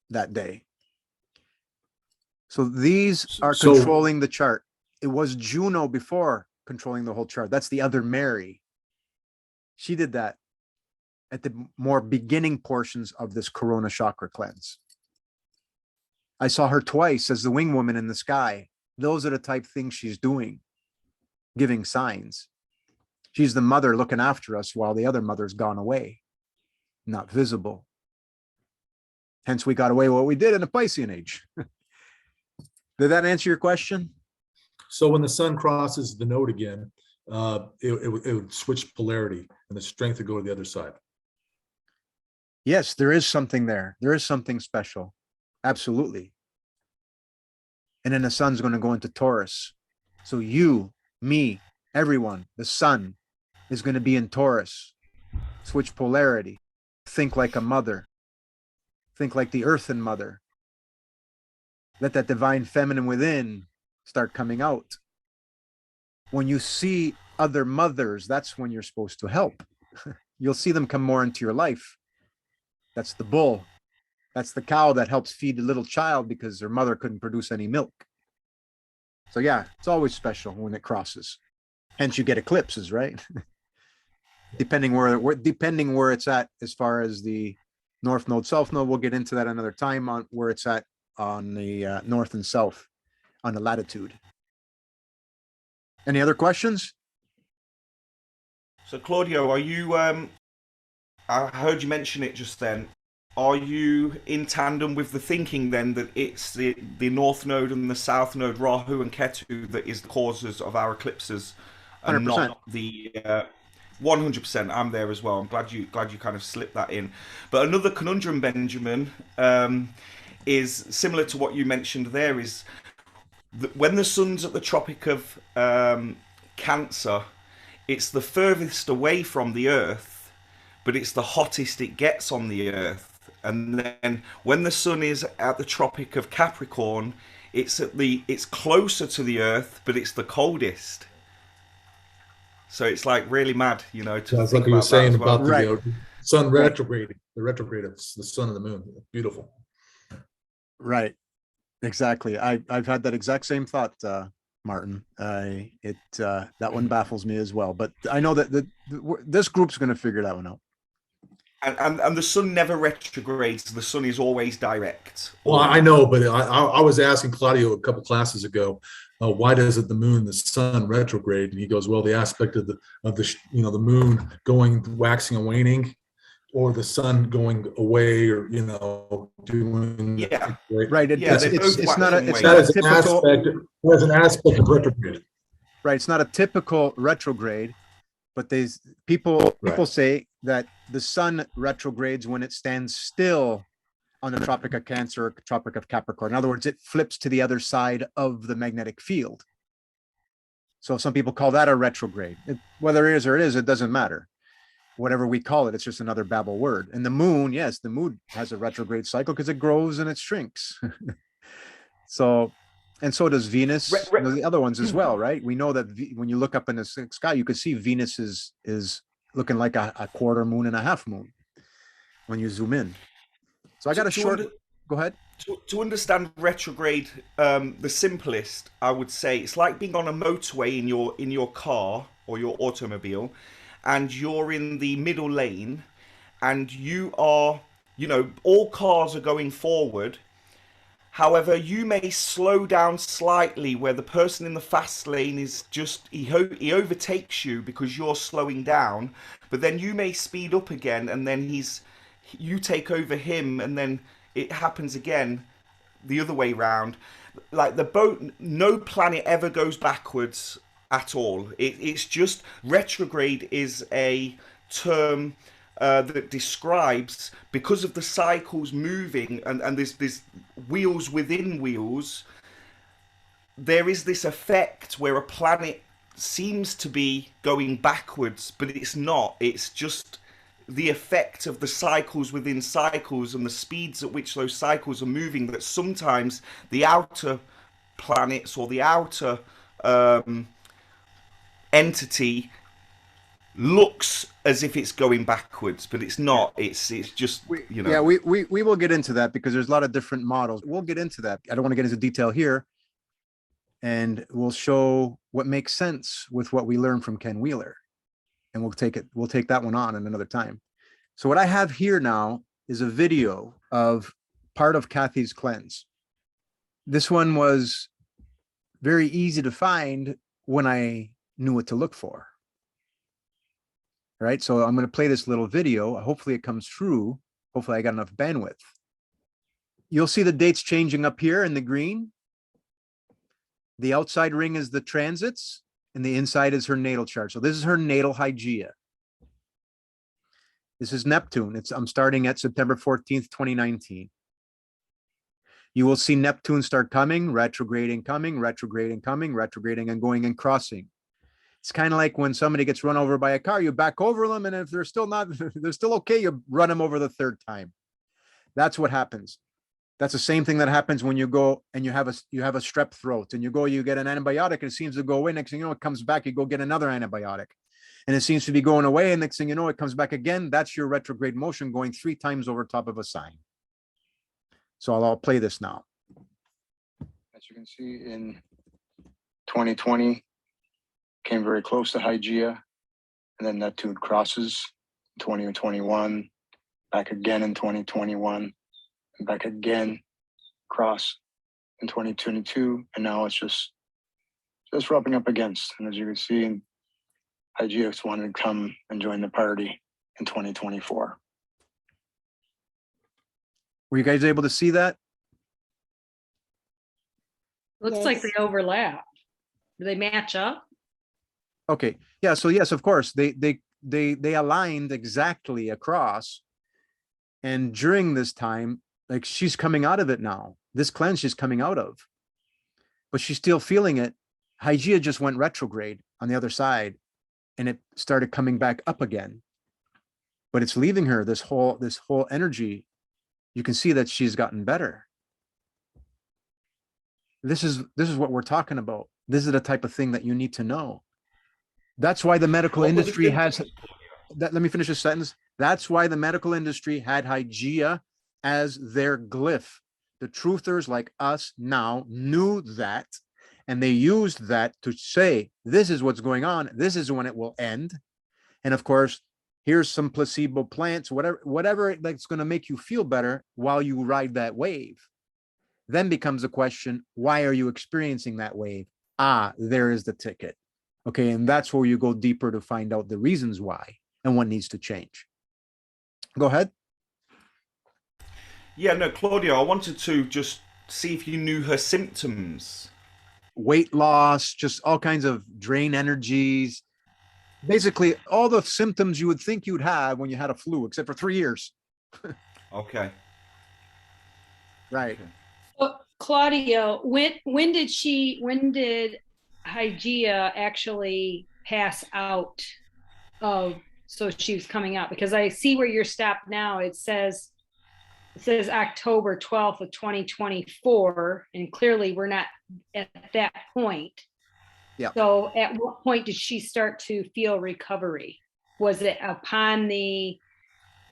Speaker 1: that day. So these are controlling the chart. It was Juno before controlling the whole chart. That's the other Mary. She did that at the more beginning portions of this Corona chakra cleanse. I saw her twice as the wing woman in the sky. Those are the type of things she's doing, giving signs. She's the mother looking after us while the other mother's gone away, not visible. Hence, we got away with what we did in the Piscean age. Did that answer your question?
Speaker 5: So when the sun crosses the node again, it would switch polarity and the strength would go to the other side.
Speaker 1: Yes, there is something there. There is something special. Absolutely. And then the sun's going to go into Taurus. So you, me, everyone, the sun is going to be in Taurus. Switch polarity. Think like a mother. Think like the earthen mother. Let that divine feminine within start coming out. When you see other mothers, that's when you're supposed to help. You'll see them come more into your life. That's the bull. That's the cow that helps feed the little child because their mother couldn't produce any milk. So yeah, it's always special when it crosses. Hence you get eclipses, right? depending where it's at as far as the north node, south node. We'll get into that another time on where it's at on the north and south on the latitude. Any other questions?
Speaker 3: So Claudio, are you, I heard you mention it just then. Are you in tandem with the thinking then that it's the north node and the south node, Rahu and Ketu, that is the causes of our eclipses and
Speaker 1: 100%.
Speaker 3: not the 100%? I'm there as well. I'm glad you kind of slipped that in. But another conundrum, Benjamin, is similar to what you mentioned there, is that when the sun's at the Tropic of Cancer, it's the furthest away from the Earth, but it's the hottest it gets on the Earth. And then when the sun is at the Tropic of Capricorn, it's closer to the Earth, but it's the coldest. So it's like really mad, you know.
Speaker 5: That's like you were saying about the
Speaker 1: Right.
Speaker 5: sun retrograding, the retrograde of the sun and the moon. Beautiful.
Speaker 1: Right. Exactly. I've had that exact same thought, Martin. That one baffles me as well. But I know that this group's going to figure that one out.
Speaker 3: And the sun never retrogrades. The sun is always direct.
Speaker 5: Well, I know, but I was asking Claudio a couple classes ago, why doesn't the moon, the sun retrograde? And he goes, well, the aspect of the the moon waxing and waning, or the sun going away, or doing
Speaker 1: Right. It's not a typical.
Speaker 5: There's an aspect of retrograde.
Speaker 1: Right. It's not a typical retrograde, but people say that the sun retrogrades when it stands still on the Tropic of Cancer or Tropic of Capricorn. In other words, it flips to the other side of the magnetic field. So some people call that a retrograde. Whether it is or it is, it doesn't matter. Whatever we call it, it's just another Babel word. And the moon, yes, the moon has a retrograde cycle because it grows and it shrinks. So does Venus, the other ones as well, right? We know that when you look up in the sky, you can see Venus is looking like a quarter moon and a half moon when you zoom in. So I got go ahead.
Speaker 3: To understand retrograde, the simplest, I would say, it's like being on a motorway in your car or your automobile, and you're in the middle lane, and you are, all cars are going forward. However, you may slow down slightly where the person in the fast lane is he overtakes you because you're slowing down, but then you may speed up again, and then you take over him, and then it happens again the other way round. Like the boat, no planet ever goes backwards at all. It's just retrograde is a term that describes, because of the cycles moving and there's wheels within wheels, there is this effect where a planet seems to be going backwards, but it's not. It's just the effect of the cycles within cycles and the speeds at which those cycles are moving, that sometimes the outer planets or the outer entity looks as if it's going backwards, but it's not. It's just, you know.
Speaker 1: Yeah, we will get into that because there's a lot of different models. We'll get into that. I don't want to get into detail here. And we'll show what makes sense with what we learned from Ken Wheeler. And we'll take that one on another time. So what I have here now is a video of part of Kathy's cleanse. This one was very easy to find when I knew what to look for. Right, so I'm going to play this little video. Hopefully it comes through. Hopefully I got enough bandwidth. You'll see the dates changing up here in the green. The outside ring is the transits, and the inside is her natal chart. So this is her natal Hygeia. This is Neptune. I'm starting at September 14th, 2019. You will see Neptune start coming, retrograding, retrograding and going and crossing. It's kind of like when somebody gets run over by a car, you back over them, and if they're still okay, you run them over the third time. That's what happens. That's the same thing that happens when you go and you have a strep throat, and you get an antibiotic, and it seems to go away. Next thing you know, it comes back. You go get another antibiotic, and it seems to be going away. And next thing you know, it comes back again. That's your retrograde motion going 3 times over top of a sign. So I'll play this now.
Speaker 6: As you can see, in 2020, came very close to Hygeia, and then Neptune crosses in 2021, back again in 2021. Back again, cross in 2022, and now it's just rubbing up against. And as you can see, Hygeia wanted to come and join the party in 2024.
Speaker 1: Were you guys able to see that?
Speaker 7: Looks like they overlap. Do they match up?
Speaker 1: Okay, yeah. So yes, of course, they aligned exactly across, and during this time, like, she's coming out of it now. This cleanse she's coming out of, but she's still feeling it. Hygeia just went retrograde on the other side, and it started coming back up again. But it's leaving her this whole energy. You can see that she's gotten better. This is what we're talking about. This is the type of thing that you need to know. That's why the medical industry has that. Let me finish this sentence. That's why the medical industry had Hygeia as their glyph. The truthers like us now knew that, and they used that to say, this is what's going on. This is when it will end. And of course, here's some placebo plants, whatever that's going to make you feel better while you ride that wave. Then becomes the question, why are you experiencing that wave? Ah, there is the ticket. Okay, and that's where you go deeper to find out the reasons why and what needs to change. Go ahead.
Speaker 3: Yeah, no, Claudia, I wanted to just see if you knew her symptoms.
Speaker 1: Weight loss, just all kinds of drain energies. Basically, all the symptoms you would think you'd have when you had a flu, except for 3 years.
Speaker 3: Okay.
Speaker 1: Right.
Speaker 3: Okay.
Speaker 7: Well, Claudia, when did Hygeia actually pass out of, so she was coming out? Because I see where you're stopped now. It says October 12th of 2024, and clearly we're not at that point.
Speaker 1: Yeah.
Speaker 7: So at what point did she start to feel recovery? Was it upon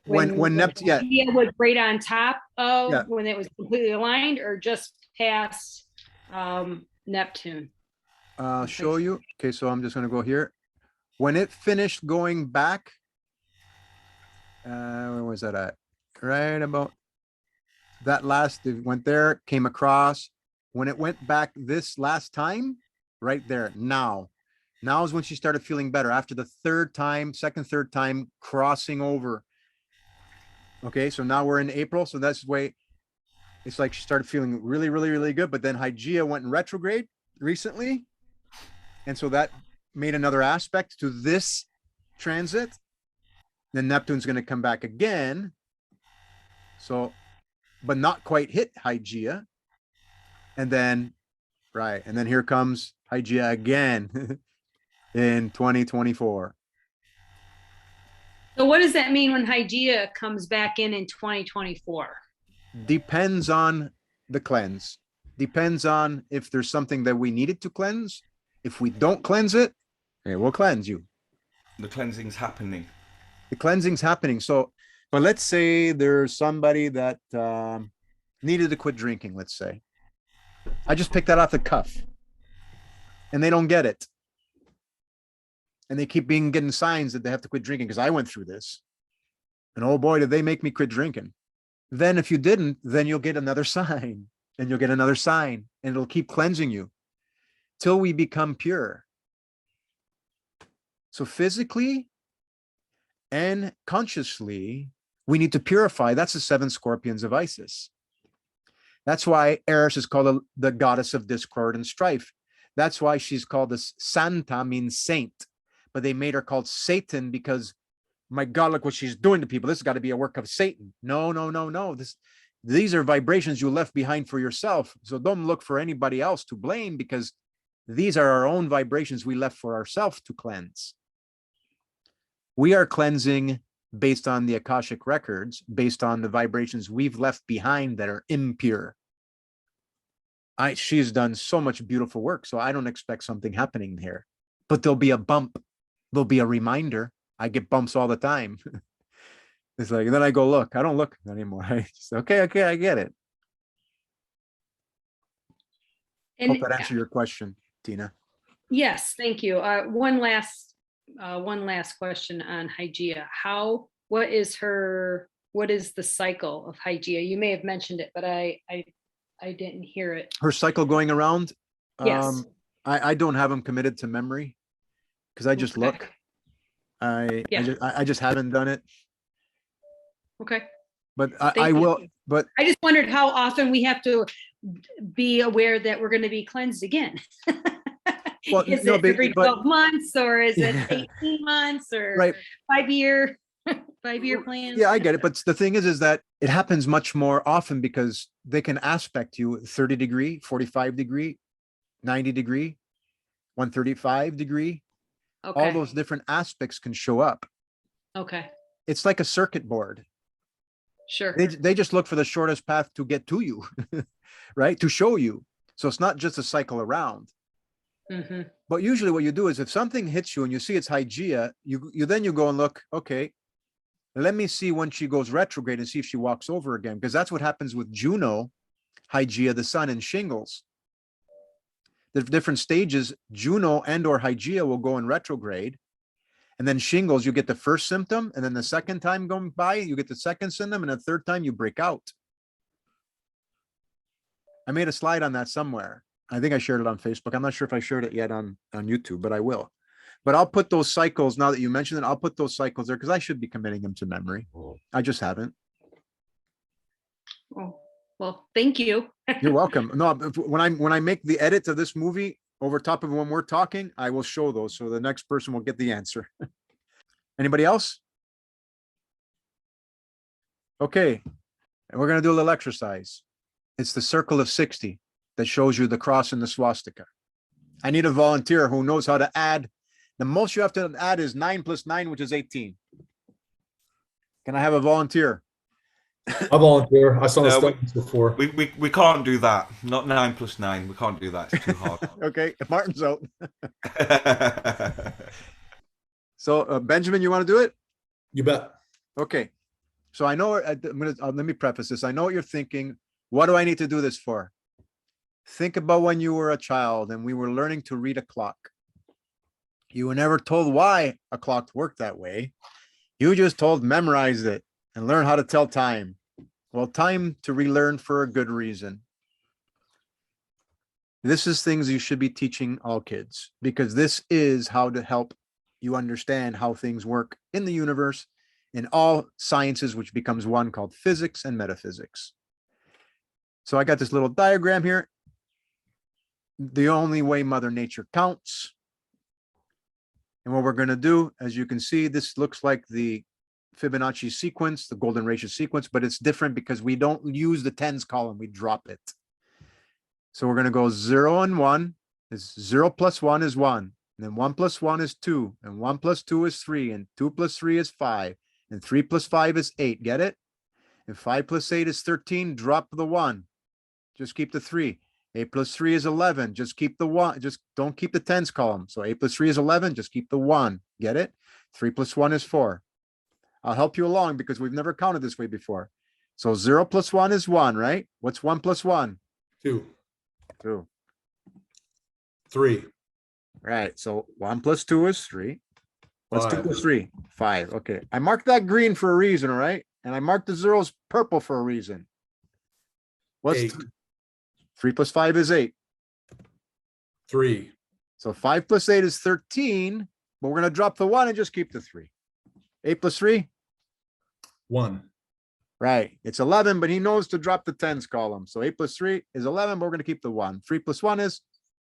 Speaker 7: when Hygeia was right on top of, when it was completely aligned, or just past Neptune?
Speaker 1: I'll show you. Okay, so I'm just going to go here. When it finished going back, where was that at? Right about that last, it went there, came across. When it went back this last time, right there, now is when she started feeling better after the third time crossing over. Okay, so now we're in April, so that's the way it's like she started feeling really, really, really good. But then Hygeia went in retrograde recently, and so that made another aspect to this transit, then Neptune's going to come back again. So, but not quite hit Hygeia. And then, right. And then here comes Hygeia again in 2024.
Speaker 7: So what does that mean when Hygeia comes back in 2024?
Speaker 1: Depends on the cleanse. Depends on if there's something that we needed to cleanse. If we don't cleanse it, it will cleanse you.
Speaker 3: The cleansing's happening.
Speaker 1: The cleansing's happening. So, but let's say there's somebody that needed to quit drinking, let's say. I just picked that off the cuff. And they don't get it. And they keep getting signs that they have to quit drinking because I went through this. And oh boy, did they make me quit drinking. Then if you didn't, then you'll get another sign. And you'll get another sign. And it'll keep cleansing you till we become pure. So physically and consciously, we need to purify. That's the 7 scorpions of Isis. That's why Eris is called the goddess of discord and strife. That's why she's called this Santa, means saint. But they made her called Satan because, my God, look what she's doing to people. This has got to be a work of Satan. No, no, no, no. These are vibrations you left behind for yourself. So don't look for anybody else to blame, because these are our own vibrations we left for ourselves to cleanse. We are cleansing based on the Akashic records, based on the vibrations we've left behind that are impure. She's done so much beautiful work, so I don't expect something happening here. But there'll be a bump. There'll be a reminder. I get bumps all the time. It's like, and then I go, look, I don't look anymore. I just, okay, I get it.
Speaker 7: And
Speaker 1: Hope that answered your question, Tina.
Speaker 7: yes, thank you. One last question on Hygeia. What is the cycle of Hygeia? You may have mentioned it, but I didn't hear it.
Speaker 1: Her cycle going around.
Speaker 7: Yes.
Speaker 1: I don't have them committed to memory because I just
Speaker 7: Okay.
Speaker 1: look. I just haven't done it.
Speaker 7: Okay.
Speaker 1: But
Speaker 7: Thank
Speaker 1: I
Speaker 7: you.
Speaker 1: will. But
Speaker 7: I just wondered how often we have to be aware that we're going to be cleansed again.
Speaker 1: Well,
Speaker 7: Is
Speaker 1: no,
Speaker 7: it every 12 months, or is it
Speaker 1: Yeah.
Speaker 7: 18 months, or
Speaker 1: right.
Speaker 7: 5-year plan?
Speaker 1: Yeah, I get it. But the thing is that it happens much more often because they can aspect you 30 degree, 45 degree, 90 degree, 135 degree.
Speaker 7: Okay.
Speaker 1: All those different aspects can show up.
Speaker 7: Okay.
Speaker 1: It's like a circuit board.
Speaker 7: Sure.
Speaker 1: They just look for the shortest path to get to you, right? To show you. So it's not just a cycle around.
Speaker 7: Mm-hmm.
Speaker 1: But usually what you do is if something hits you and you see it's Hygeia, you go and look, okay, let me see when she goes retrograde and see if she walks over again. Because that's what happens with Juno, Hygeia, the sun, and shingles. The different stages, Juno and or Hygeia will go in retrograde. And then shingles, you get the first symptom. And then the second time going by, you get the second symptom. And the third time you break out. I made a slide on that somewhere. I think I shared it on Facebook. I'm not sure if I shared it yet on YouTube, but I will. But I'll put those cycles, now that you mentioned it, I'll put those cycles there because I should be committing them to memory. I just haven't.
Speaker 7: Oh, well, thank you.
Speaker 1: You're welcome. No, when I make the edit to this movie over top of when we're talking, I will show those. So the next person will get the answer. Anybody else? Okay. And we're going to do a little exercise. It's the circle of 60 that shows you the cross and the swastika. I need a volunteer who knows how to add. The most you have to add is 9 plus 9, which is 18. Can I have a volunteer?
Speaker 5: I volunteer. I saw the
Speaker 3: No,
Speaker 5: statements before.
Speaker 3: We can't do that. Not 9 plus 9. We can't do that. It's too hard.
Speaker 1: Okay, if Martin's out. So Benjamin, you want to do it?
Speaker 5: You bet.
Speaker 1: Okay. So I know, let me preface this. I know what you're thinking. What do I need to do this for? Think about when you were a child and we were learning to read a clock. You were never told why a clock worked that way. You just told memorize it and learn how to tell time. Well, time to relearn for a good reason. This is things you should be teaching all kids, because this is how to help you understand how things work in the universe, in all sciences, which becomes one called physics and metaphysics. So I got this little diagram here. The only way Mother Nature counts And what we're going to do, as you can see, this looks like the Fibonacci sequence, the golden ratio sequence, but it's different because we don't use the tens column, we drop it. So we're going to go 0 and 1. Is 0 plus 1 is 1. And then 1 plus 1 is 2. And 1 plus 2 is 3. And 2 plus 3 is 5. And 3 plus 5 is 8. Get it? And 5 plus 8 is 13. Drop the 1. Just keep the 3. 8 plus 3 is 11. Just keep the 1. Just don't keep the tens column. So 8 plus 3 is 11. Just keep the 1. Get it? 3 plus 1 is 4. I'll help you along because we've never counted this way before. So 0 plus 1 is 1, right? What's 1 plus 1?
Speaker 5: 2,
Speaker 1: 2.
Speaker 5: 3,
Speaker 1: Right. So 1 plus 2 is 3. What's 2
Speaker 5: 5.
Speaker 1: plus 3? 5. Okay. I marked that green for a reason, all right? And I marked the zeros purple for a reason. What's
Speaker 5: 8,
Speaker 1: 3 plus 5 is 8.
Speaker 5: 3,
Speaker 1: So 5 plus 8 is 13, but we're going to drop the 1 and just keep the 3. 8 plus 3?
Speaker 5: 1,
Speaker 1: Right. It's 11, but he knows to drop the tens column. So 8 plus 3 is 11, but we're going to keep the 1. 3 plus 1 is?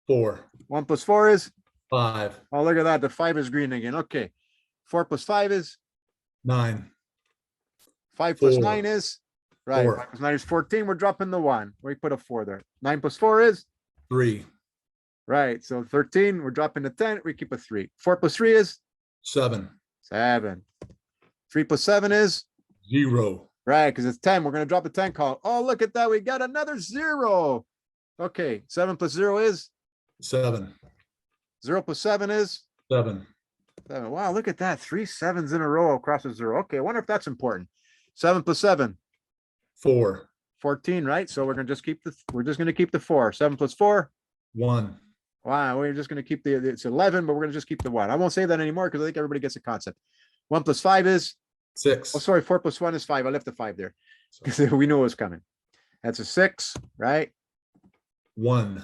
Speaker 5: 4,
Speaker 1: 1 plus 4 is?
Speaker 5: 5,
Speaker 1: Oh, look at that. The 5 is green again. Okay. 4 plus 5 is?
Speaker 5: 9,
Speaker 1: 5 plus
Speaker 5: 4.
Speaker 1: 9 is? Right.
Speaker 5: 4.
Speaker 1: 5 plus 9 is 14. We're dropping the 1. We put a 4 there. 9 plus 4 is?
Speaker 5: 3,
Speaker 1: Right. So 13. We're dropping the 10. We keep a 3. 4 plus 3 is?
Speaker 5: 7,
Speaker 1: 7. 3 plus 7 is?
Speaker 5: 0,
Speaker 1: Right. Because it's 10. We're going to drop the 10 column. Oh, look at that. We got another 0. Okay. 7 plus 0 is?
Speaker 5: 7,
Speaker 1: 0 plus 7 is?
Speaker 5: 7,
Speaker 1: 7. Wow. Look at that. 3 sevens in a row across a 0. Okay. I wonder if that's important. 7 plus 7.
Speaker 5: 4,
Speaker 1: 14, right? So we're going to just keep we're just going to keep the 4. 7 plus 4.
Speaker 5: 1,
Speaker 1: Wow. We're just going to keep it's 11, but we're going to just keep the 1. I won't say that anymore because I think everybody gets the concept. 1 plus 5 is?
Speaker 5: 6.
Speaker 1: Oh, sorry. 4 plus 1 is 5. I left the 5 there because we knew it was coming. That's a 6, right?
Speaker 5: 1,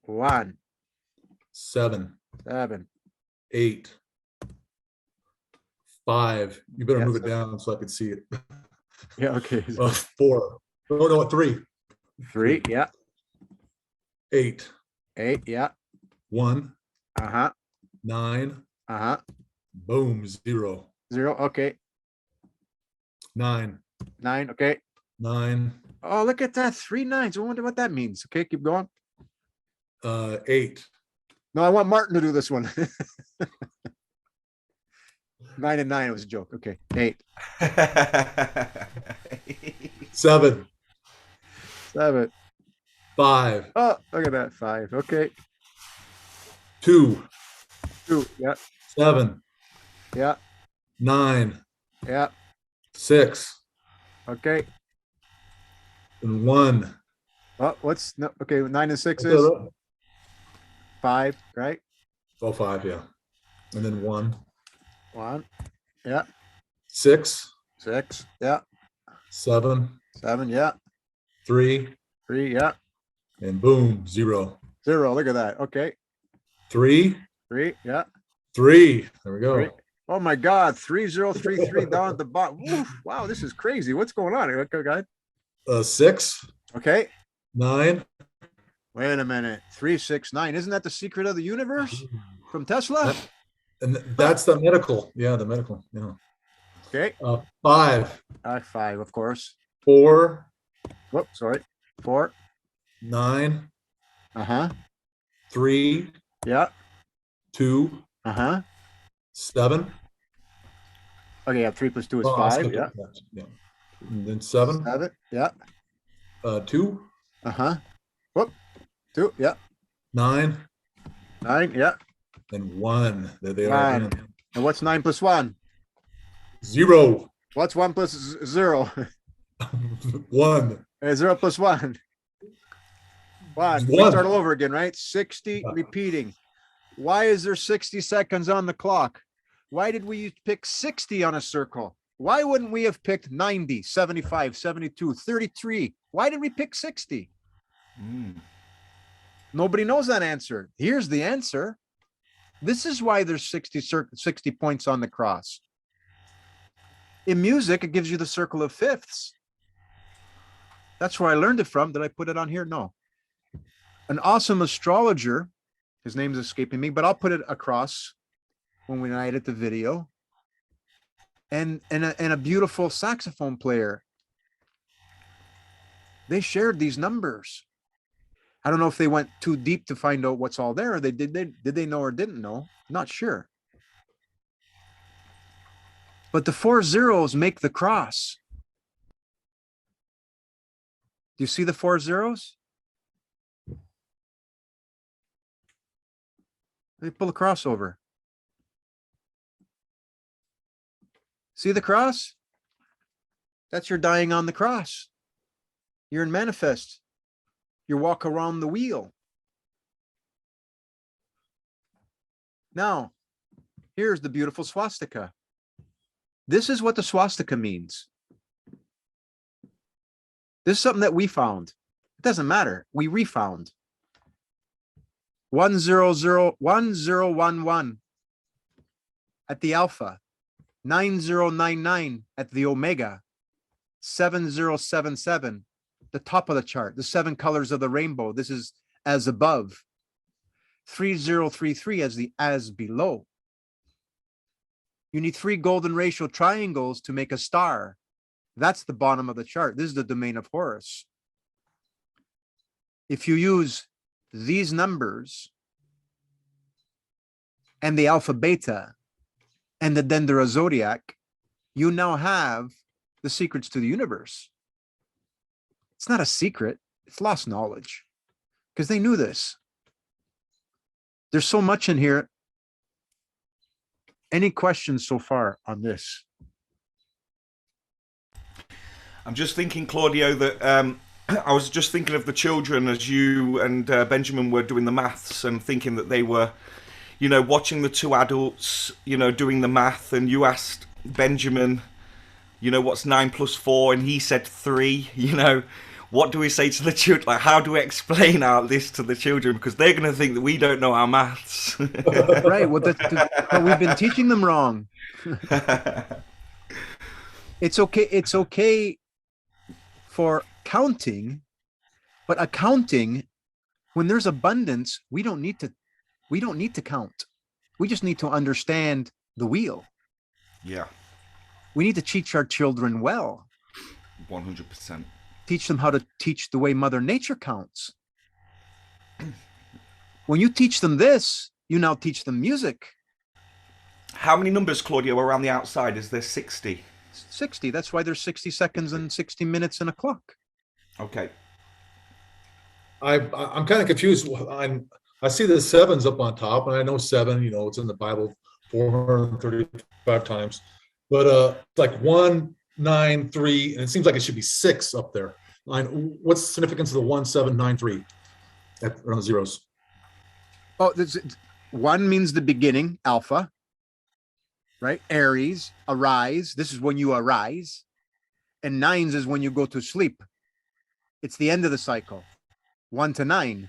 Speaker 1: 1,
Speaker 5: 7,
Speaker 1: 7.
Speaker 5: 8, 5. You better
Speaker 1: Yeah,
Speaker 5: move it
Speaker 1: so-
Speaker 5: down so I can see it.
Speaker 1: Yeah. Okay.
Speaker 5: 4. No, 3.
Speaker 1: 3. Yeah.
Speaker 5: 8,
Speaker 1: 8. Yeah.
Speaker 5: 1,
Speaker 1: Uh-huh.
Speaker 5: 9.
Speaker 1: Uh-huh.
Speaker 5: Boom, 0.
Speaker 1: 0. Okay.
Speaker 5: 9,
Speaker 1: 9. Okay.
Speaker 5: 9,
Speaker 1: Oh, look at that. 3 9s. I wonder what that means. Okay. Keep going.
Speaker 5: 8,
Speaker 1: No, I want Martin to do this one. 9 and 9 was a joke. Okay. 8.
Speaker 5: 7,
Speaker 1: 7.
Speaker 5: 5,
Speaker 1: Oh, look at that. 5. Okay.
Speaker 5: 2,
Speaker 1: 2. Yeah.
Speaker 5: 7,
Speaker 1: Yeah.
Speaker 5: 9,
Speaker 1: Yeah.
Speaker 5: 6,
Speaker 1: Okay.
Speaker 5: and 1.
Speaker 1: Oh, what's no? Okay. 9 and 6 is 5, right?
Speaker 5: Oh, 5, yeah. And then 1,
Speaker 1: 1. Yeah.
Speaker 5: 6,
Speaker 1: 6. Yeah.
Speaker 5: 7,
Speaker 1: 7. Yeah.
Speaker 5: 3,
Speaker 1: 3. Yeah.
Speaker 5: and boom, 0.
Speaker 1: 0. Look at that. Okay.
Speaker 5: 3,
Speaker 1: 3. Yeah.
Speaker 5: 3. There we go.
Speaker 1: 3. Oh my God. 3033 down at the bottom. Woof. Wow. This is crazy. What's going on? Okay, guys.
Speaker 5: 6,
Speaker 1: Okay.
Speaker 5: 9.
Speaker 1: Wait a minute. 3 6 9. Isn't that the secret of the universe from Tesla?
Speaker 5: And that's the medical. Yeah, the medical. Yeah.
Speaker 1: Okay.
Speaker 5: 5,
Speaker 1: 5, of course.
Speaker 5: 4,
Speaker 1: Whoops. Sorry. 4.
Speaker 5: 9,
Speaker 1: Uh-huh.
Speaker 5: 3,
Speaker 1: Yeah.
Speaker 5: 2,
Speaker 1: Uh-huh.
Speaker 5: 7.
Speaker 1: Okay. Yeah. 3 plus 2 is
Speaker 5: Oh, I
Speaker 1: 5.
Speaker 5: skipped
Speaker 1: Yeah.
Speaker 5: that. Yeah. And then 7,
Speaker 1: 7. Yeah.
Speaker 5: 2,
Speaker 1: Uh-huh. Whoop. 2. Yeah.
Speaker 5: 9,
Speaker 1: 9. Yeah.
Speaker 5: and 1. There they are again.
Speaker 1: And what's 9 plus 1?
Speaker 5: 0,
Speaker 1: What's 1 plus 0?
Speaker 5: 1.
Speaker 1: 0 plus 1. 1. We
Speaker 5: 1.
Speaker 1: start all over again, right? 60 repeating. Why is there 60 seconds on the clock? Why did we pick 60 on a circle? Why wouldn't we have picked 90, 75, 72, 33? Why did we pick 60? Nobody knows that answer. Here's the answer. This is why there's 60 points on the cross. In music, it gives you the circle of fifths. That's where I learned it from. Did I put it on here? No. An awesome astrologer, his name's escaping me, but I'll put it across. when we edited the video, and a beautiful saxophone player. They shared these numbers. I don't know if they went too deep to find out what's all there, or did they know or didn't know? Not sure. But the 4 zeros make the cross. Do you see the 4 zeros? Let me pull the cross over. See the cross? That's your dying on the cross. You're in manifest. You walk around the wheel. Now, here's the beautiful swastika. This is what the swastika means. This is something that we found. It doesn't matter. We refound. 1011 at the alpha, 9099 at the omega, 7077, the top of the chart, the 7 colors of the rainbow. This is as above. 3033 as the as below. You need 3 golden ratio triangles to make a star. That's the bottom of the chart. This is the domain of Horus. If you use these numbers and the alpha beta and the Denderah Zodiac, you now have the secrets to the universe. It's not a secret. It's lost knowledge because they knew this. There's so much in here. Any questions so far on this?
Speaker 3: I'm just thinking, Claudio, that I was just thinking of the children as you and Benjamin were doing the maths and thinking that they were, you know, watching the 2 adults, you know, doing the math, and you asked Benjamin, you know, what's 9 plus 4, and he said 3, you know. What do we say to the children? Like, how do we explain this to the children? Because they're going to think that we don't know our maths.
Speaker 1: Right. Well, but we've been teaching them wrong. It's okay. It's okay for counting, but accounting, when there's abundance, we don't need to count. We just need to understand the wheel.
Speaker 3: Yeah.
Speaker 1: We need to teach our children well.
Speaker 3: 100%.
Speaker 1: Teach them how to teach the way Mother Nature counts. When you teach them this, you now teach them music.
Speaker 3: How many numbers, Claudio, around the outside? Is there 60?
Speaker 1: 60. That's why there's 60 seconds and 60 minutes in a clock.
Speaker 3: Okay.
Speaker 5: I'm kind of confused. I see the 7s up on top, and I know 7, you know, it's in the Bible 435 times, but like 1, 9, 3, and it seems like it should be 6 up there. What's the significance of the 1793 around the zeros?
Speaker 1: Oh, 1 means the beginning, alpha, right? Aries, arise. This is when you arise. And 9s is when you go to sleep. It's the end of the cycle. 1 to 9.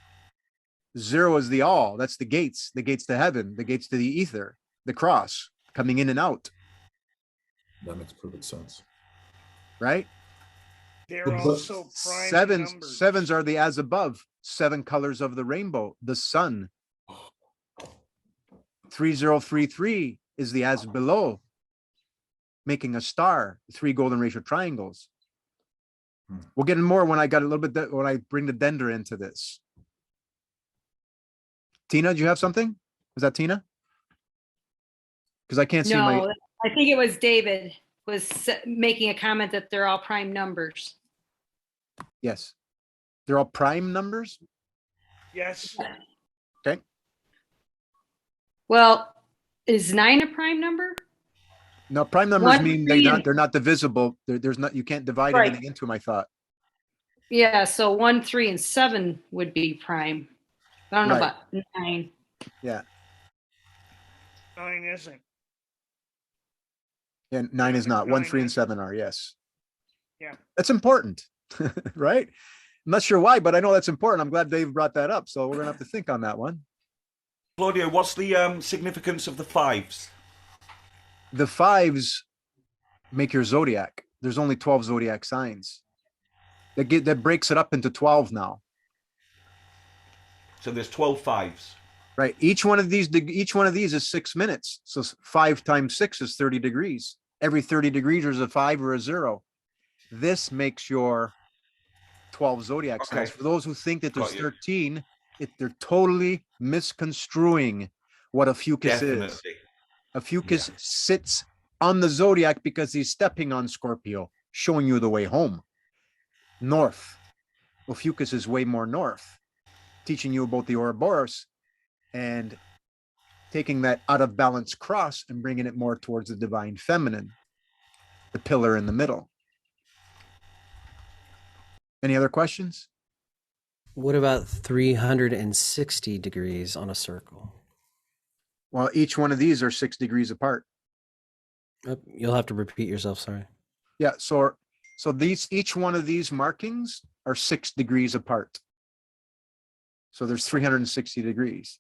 Speaker 1: 0 is the all. That's the gates to heaven, the gates to the ether, the cross, coming in and out.
Speaker 5: That makes perfect sense.
Speaker 1: Right?
Speaker 8: They're also prime numbers.
Speaker 1: Sevens are the as above, 7 colors of the rainbow, the sun. 3033 is the as below, making a star, 3 golden ratio triangles. We'll get in more when I bring the Denderah into this. Tina, do you have something? Was that Tina? Because I can't see my.
Speaker 7: I think it was David was making a comment that they're all prime numbers.
Speaker 1: Yes. They're all prime numbers?
Speaker 8: Yes.
Speaker 1: Okay.
Speaker 7: Well, is 9 a prime number?
Speaker 1: No, prime numbers
Speaker 7: 1,
Speaker 1: mean
Speaker 7: 3,
Speaker 1: they're not divisible. There's not, you can't divide
Speaker 7: Right.
Speaker 1: anything into them, I thought.
Speaker 7: Yeah, so 1, 3, and 7 would be prime. I don't know
Speaker 1: Right.
Speaker 7: about 9.
Speaker 1: Yeah.
Speaker 8: 9 isn't.
Speaker 1: Yeah, 9 is not. 1,
Speaker 8: 9
Speaker 1: 3, and
Speaker 8: is.
Speaker 1: 7 are, yes.
Speaker 8: Yeah.
Speaker 1: That's important, right? I'm not sure why, but I know that's important. I'm glad Dave brought that up. So we're gonna have to think on that one.
Speaker 3: Claudio, what's the significance of the 5s?
Speaker 1: The 5s make your zodiac. There's only 12 zodiac signs. That breaks it up into 12 now.
Speaker 3: So there's 12 5s.
Speaker 1: Right. Each one of these is 6 minutes. So 5 times 6 is 30 degrees. Every 30 degrees there's a 5 or a 0. This makes your 12 zodiac signs.
Speaker 3: Okay.
Speaker 1: For those who think that there's
Speaker 3: Got you.
Speaker 1: 13, they're totally misconstruing what a fucus is.
Speaker 3: Definitely.
Speaker 1: A fucus sits on the zodiac because he's stepping on Scorpio, showing you the way home. North. Ophiuchus is way more north, teaching you about the Ouroboros and taking that out of balance cross and bringing it more towards the divine feminine, the pillar in the middle. Any other questions?
Speaker 9: What about 360 degrees on a circle?
Speaker 1: Well, each one of these are 6 degrees apart.
Speaker 9: You'll have to repeat yourself, sorry.
Speaker 1: Yeah, so each one of these markings are 6 degrees apart. So there's 360 degrees.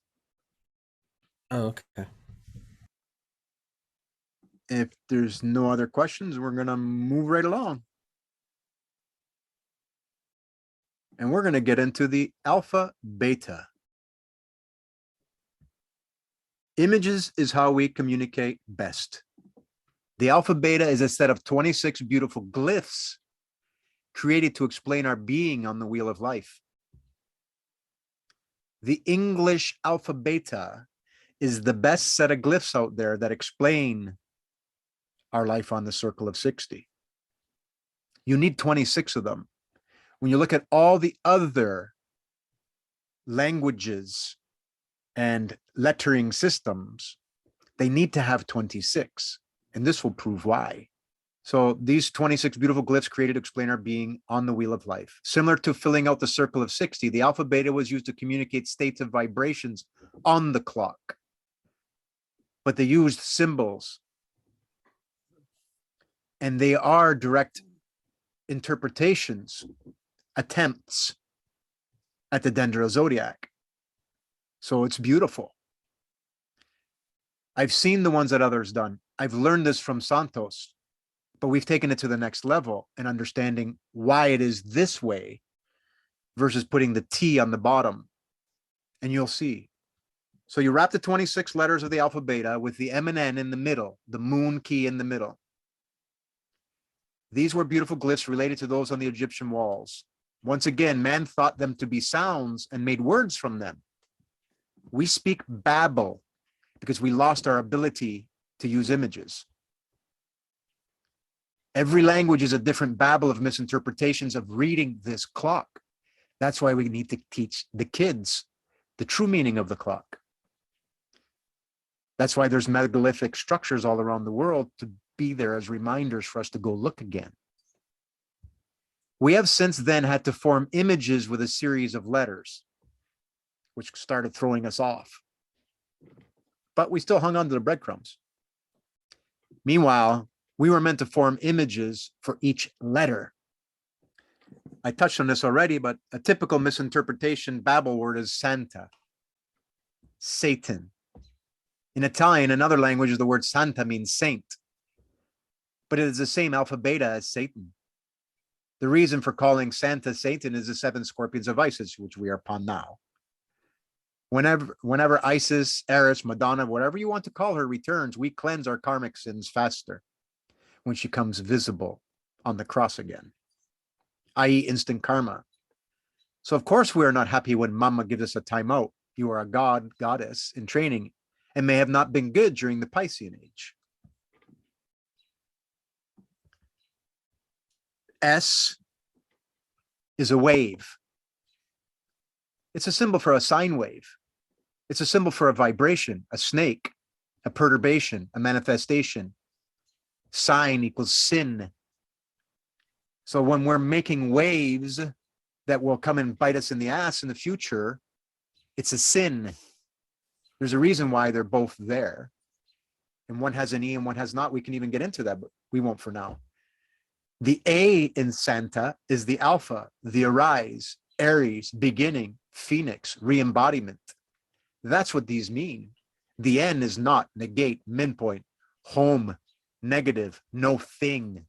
Speaker 9: Oh, okay.
Speaker 1: If there's no other questions, we're going to move right along. And we're going to get into the alpha beta. Images is how we communicate best. The alpha beta is a set of 26 beautiful glyphs created to explain our being on the wheel of life. The English alpha beta is the best set of glyphs out there that explain our life on the circle of 60. You need 26 of them. When you look at all the other languages and lettering systems, they need to have 26, and this will prove why. So these 26 beautiful glyphs created to explain our being on the wheel of life. Similar to filling out the circle of 60, the alpha beta was used to communicate states of vibrations on the clock, but they used symbols, and they are direct interpretations, attempts at the Denderah Zodiac. So it's beautiful. I've seen the ones that others done. I've learned this from Santos, but we've taken it to the next level and understanding why it is this way versus putting the T on the bottom. And you'll see. So you wrap the 26 letters of the alpha beta with the M and N in the middle, the moon key in the middle. These were beautiful glyphs related to those on the Egyptian walls. Once again, man thought them to be sounds and made words from them. We speak babble because we lost our ability to use images. Every language is a different babble of misinterpretations of reading this clock. That's why we need to teach the kids the true meaning of the clock. That's why there's megalithic structures all around the world to be there as reminders for us to go look again. We have since then had to form images with a series of letters, which started throwing us off. But we still hung on to the breadcrumbs. Meanwhile, we were meant to form images for each letter. I touched on this already, but a typical misinterpretation babble word is Santa, Satan. In Italian, another language, the word Santa means saint, but it is the same alpha beta as Satan. The reason for calling Santa Satan is the 7 scorpions of Isis, which we are upon now. Whenever Isis, Eris, Madonna, whatever you want to call her, returns, we cleanse our karmic sins faster when she comes visible on the cross again, i.e. instant karma. So of course we are not happy when Mama gives us a timeout. You are a god, goddess in training and may have not been good during the Piscean age. S is a wave. It's a symbol for a sine wave. It's a symbol for a vibration, a snake, a perturbation, a manifestation. Sine equals sin. So when we're making waves that will come and bite us in the ass in the future, it's a sin. There's a reason why they're both there. And one has an E and one has not. We can even get into that, but we won't for now. The A in Santa is the Alpha, the Arise, Aries, beginning, Phoenix, re-embodiment. That's what these mean. The N is not, negate, midpoint, home, negative, no thing.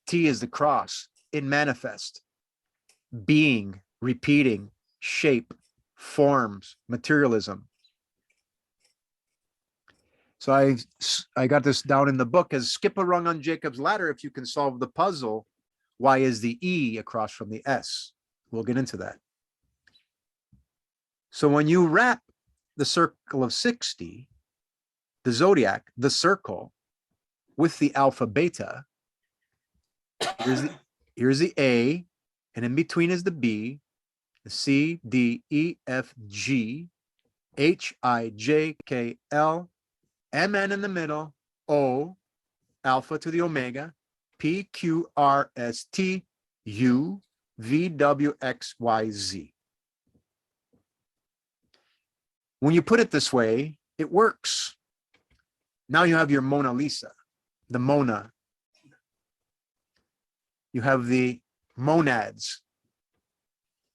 Speaker 1: T is the cross, in manifest, being, repeating, shape, forms, materialism. So I got this down in the book as skip a rung on Jacob's ladder if you can solve the puzzle. Why is the E across from the S? We'll get into that. So when you wrap the circle of 60, the zodiac, the circle, with the alpha beta, here's the A, and in between is the B, the C, D, E, F, G, H, I, J, K, L, M, N in the middle, O, alpha to the omega, P, Q, R, S, T, U, V, W, X, Y, Z. When you put it this way, it works. Now you have your Mona Lisa, the Mona. You have the monads.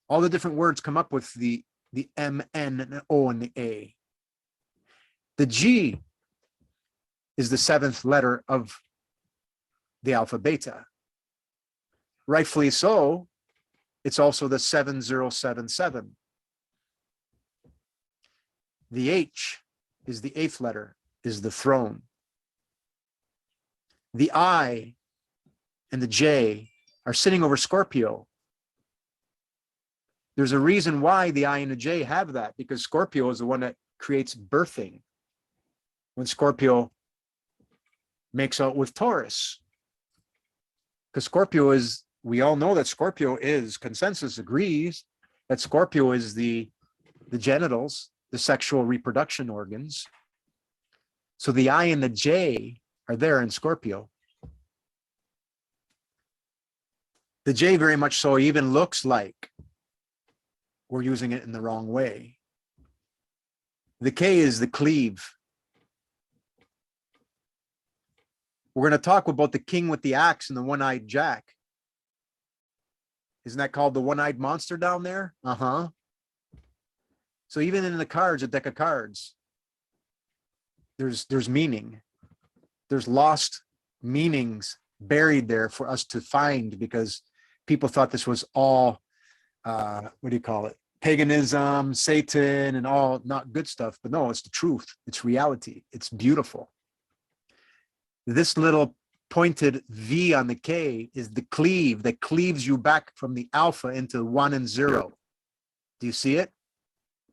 Speaker 1: All the different words come up with the M, N, and O, and the A. The G is the seventh letter of the alpha beta. Rightfully so, it's also the 7077. The H is the eighth letter, is the throne. The I and the J are sitting over Scorpio. There's a reason why the I and the J have that, because Scorpio is the one that creates birthing. When Scorpio makes out with Taurus. Because Scorpio is, we all know that Scorpio is, consensus agrees that Scorpio is the genitals, the sexual reproduction organs. So the I and the J are there in Scorpio. The J very much so even looks like we're using it in the wrong way. The K is the cleave. We're going to talk about the king with the axe and the one-eyed jack. Isn't that called the one-eyed monster down there? Uh-huh. So even in the cards, a deck of cards, there's meaning. There's lost meanings buried there for us to find, because people thought this was all, what do you call it? Paganism, Satan, and all not good stuff. But no, it's the truth. It's reality. It's beautiful. This little pointed V on the K is the cleave that cleaves you back from the alpha into 1 and 0. Do you see it?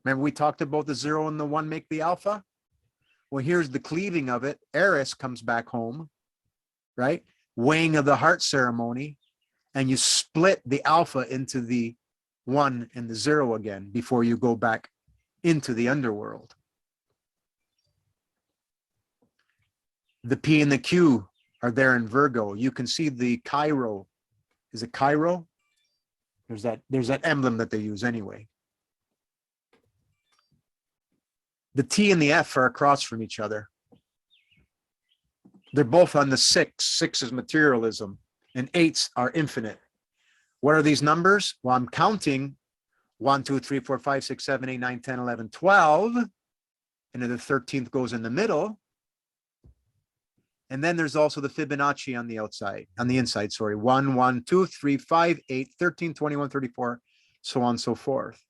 Speaker 1: Remember we talked about the 0 and the 1 make the alpha? Well, here's the cleaving of it. Eris comes back home, right? Weighing of the heart ceremony. And you split the alpha into the 1 and the 0 again before you go back into the underworld. The P and the Q are there in Virgo. You can see the Cairo. Is it Cairo? There's that emblem that they use anyway. The T and the F are across from each other. They're both on the 6. 6 is materialism, and 8s are infinite. What are these numbers? Well, I'm counting 1, 2, 3, 4, 5, 6, 7, 8, 9, 10, 11, 12. And then the 13th goes in the middle. And then there's also the Fibonacci on the outside, on the inside, sorry. 1, 1, 2, 3, 5, 8, 13, 21, 34, so on and so forth.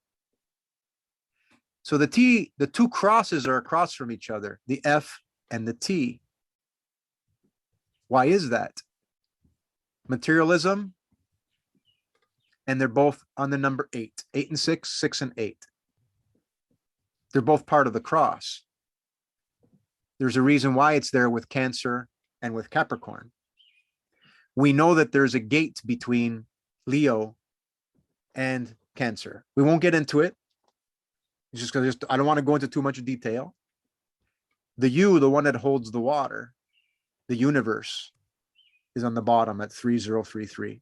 Speaker 1: So the T, the two crosses are across from each other, the F and the T. Why is that? Materialism, and they're both on the number 8. 8 and 6, 6 and 8. They're both part of the cross. There's a reason why it's there with Cancer and with Capricorn. We know that there's a gate between Leo and Cancer. We won't get into it. It's just because I don't want to go into too much detail. The U, the one that holds the water, the universe, is on the bottom at 3033.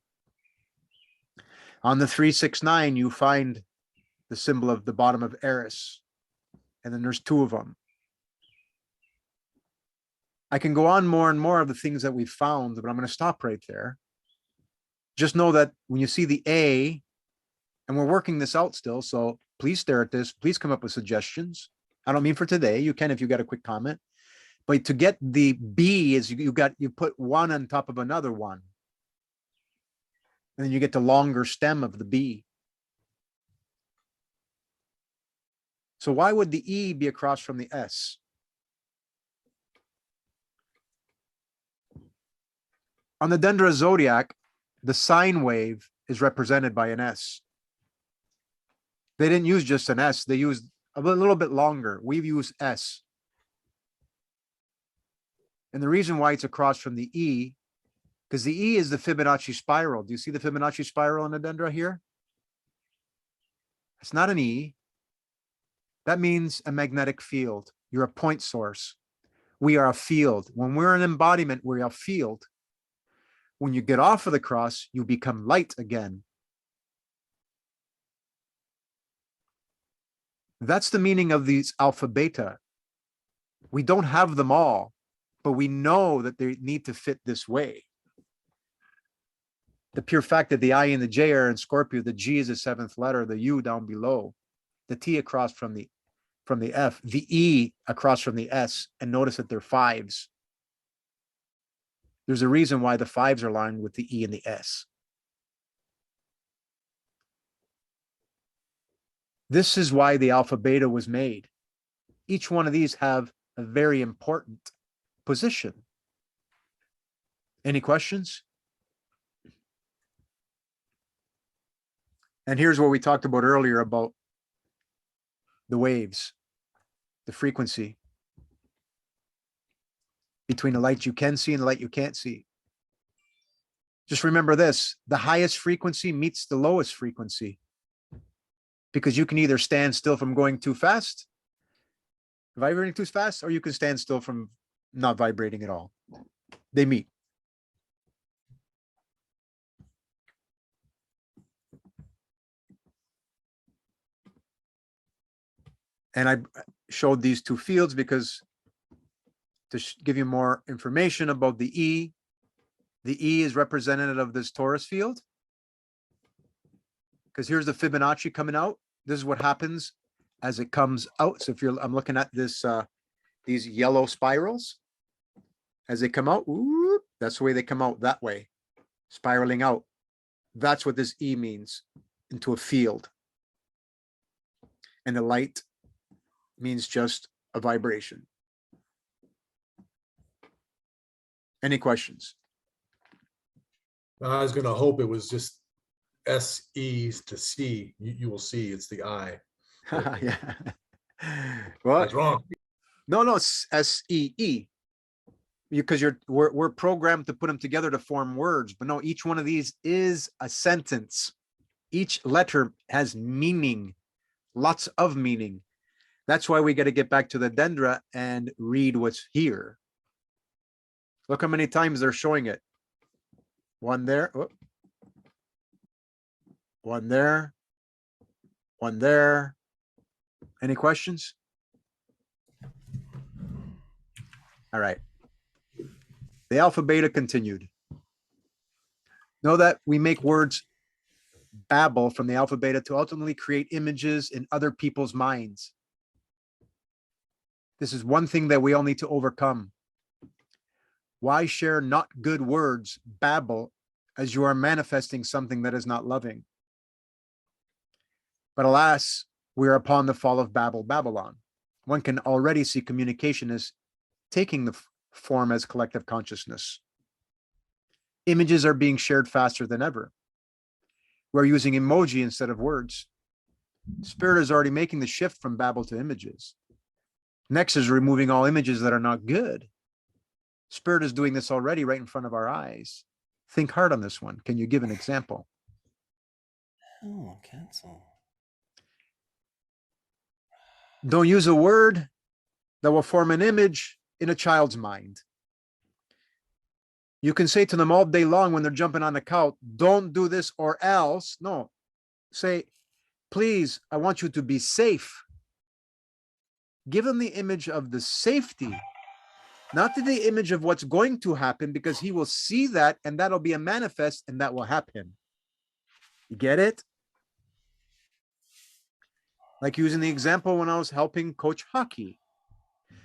Speaker 1: On the 369, you find the symbol of the bottom of Eris. And then there's 2 of them. I can go on more and more of the things that we've found, but I'm going to stop right there. Just know that when you see the A, and we're working this out still, so please stare at this. Please come up with suggestions. I don't mean for today. You can if you got a quick comment. But to get the B is you put 1 on top of another 1. And then you get the longer stem of the B. So why would the E be across from the S? On the Denderah Zodiac, the sine wave is represented by an S. They didn't use just an S. They used a little bit longer. We've used S. And the reason why it's across from the E, because the E is the Fibonacci spiral. Do you see the Fibonacci spiral in the Denderah here? It's not an E. That means a magnetic field. You're a point source. We are a field. When we're an embodiment, we're a field. When you get off of the cross, you become light again. That's the meaning of these alpha beta. We don't have them all, but we know that they need to fit this way. The pure fact that the I and the J are in Scorpio, the G is the seventh letter, the U down below, the T across from the F, the E across from the S, and notice that they're fives. There's a reason why the fives are aligned with the E and the S. This is why the alpha beta was made. Each one of these have a very important position. Any questions? And here's what we talked about earlier about the waves, the frequency between the light you can see and the light you can't see. Just remember this, the highest frequency meets the lowest frequency, because you can either stand still from going too fast, vibrating too fast, or you can stand still from not vibrating at all. They meet. And I showed these two fields because to give you more information about the E is representative of this torus field. Because here's the Fibonacci coming out. This is what happens as it comes out. So if I'm looking at this, these yellow spirals, as they come out, whoop, that's the way they come out, that way, spiraling out. That's what this E means, into a field. And the light means just a vibration. Any questions?
Speaker 5: I was going to hope it was just SE to C. You will see it's the I.
Speaker 1: Yeah. Well,
Speaker 5: That's wrong.
Speaker 1: No, it's SEE. Because we're programmed to put them together to form words, but no, each one of these is a sentence. Each letter has meaning, lots of meaning. That's why we got to get back to the Denderah and read what's here. Look how many times they're showing it. One there, oh. One there, one there. Any questions? All right. The alpha beta continued. Know that we make words babble from the alpha beta to ultimately create images in other people's minds. This is one thing that we all need to overcome. Why share not good words, babble, as you are manifesting something that is not loving? But alas, we are upon the fall of Babylon. One can already see communication as taking the form as collective consciousness. Images are being shared faster than ever. We're using emoji instead of words. Spirit is already making the shift from Babel to images. Next is removing all images that are not good. Spirit is doing this already right in front of our eyes. Think hard on this one. Can you give an example?
Speaker 9: Oh, cancel.
Speaker 1: Don't use a word that will form an image in a child's mind. You can say to them all day long when they're jumping on the couch, don't do this or else. No, say, please, I want you to be safe. Give them the image of the safety, not the image of what's going to happen, because he will see that and that'll be a manifest and that will happen. You get it? Like using the example when I was helping coach hockey.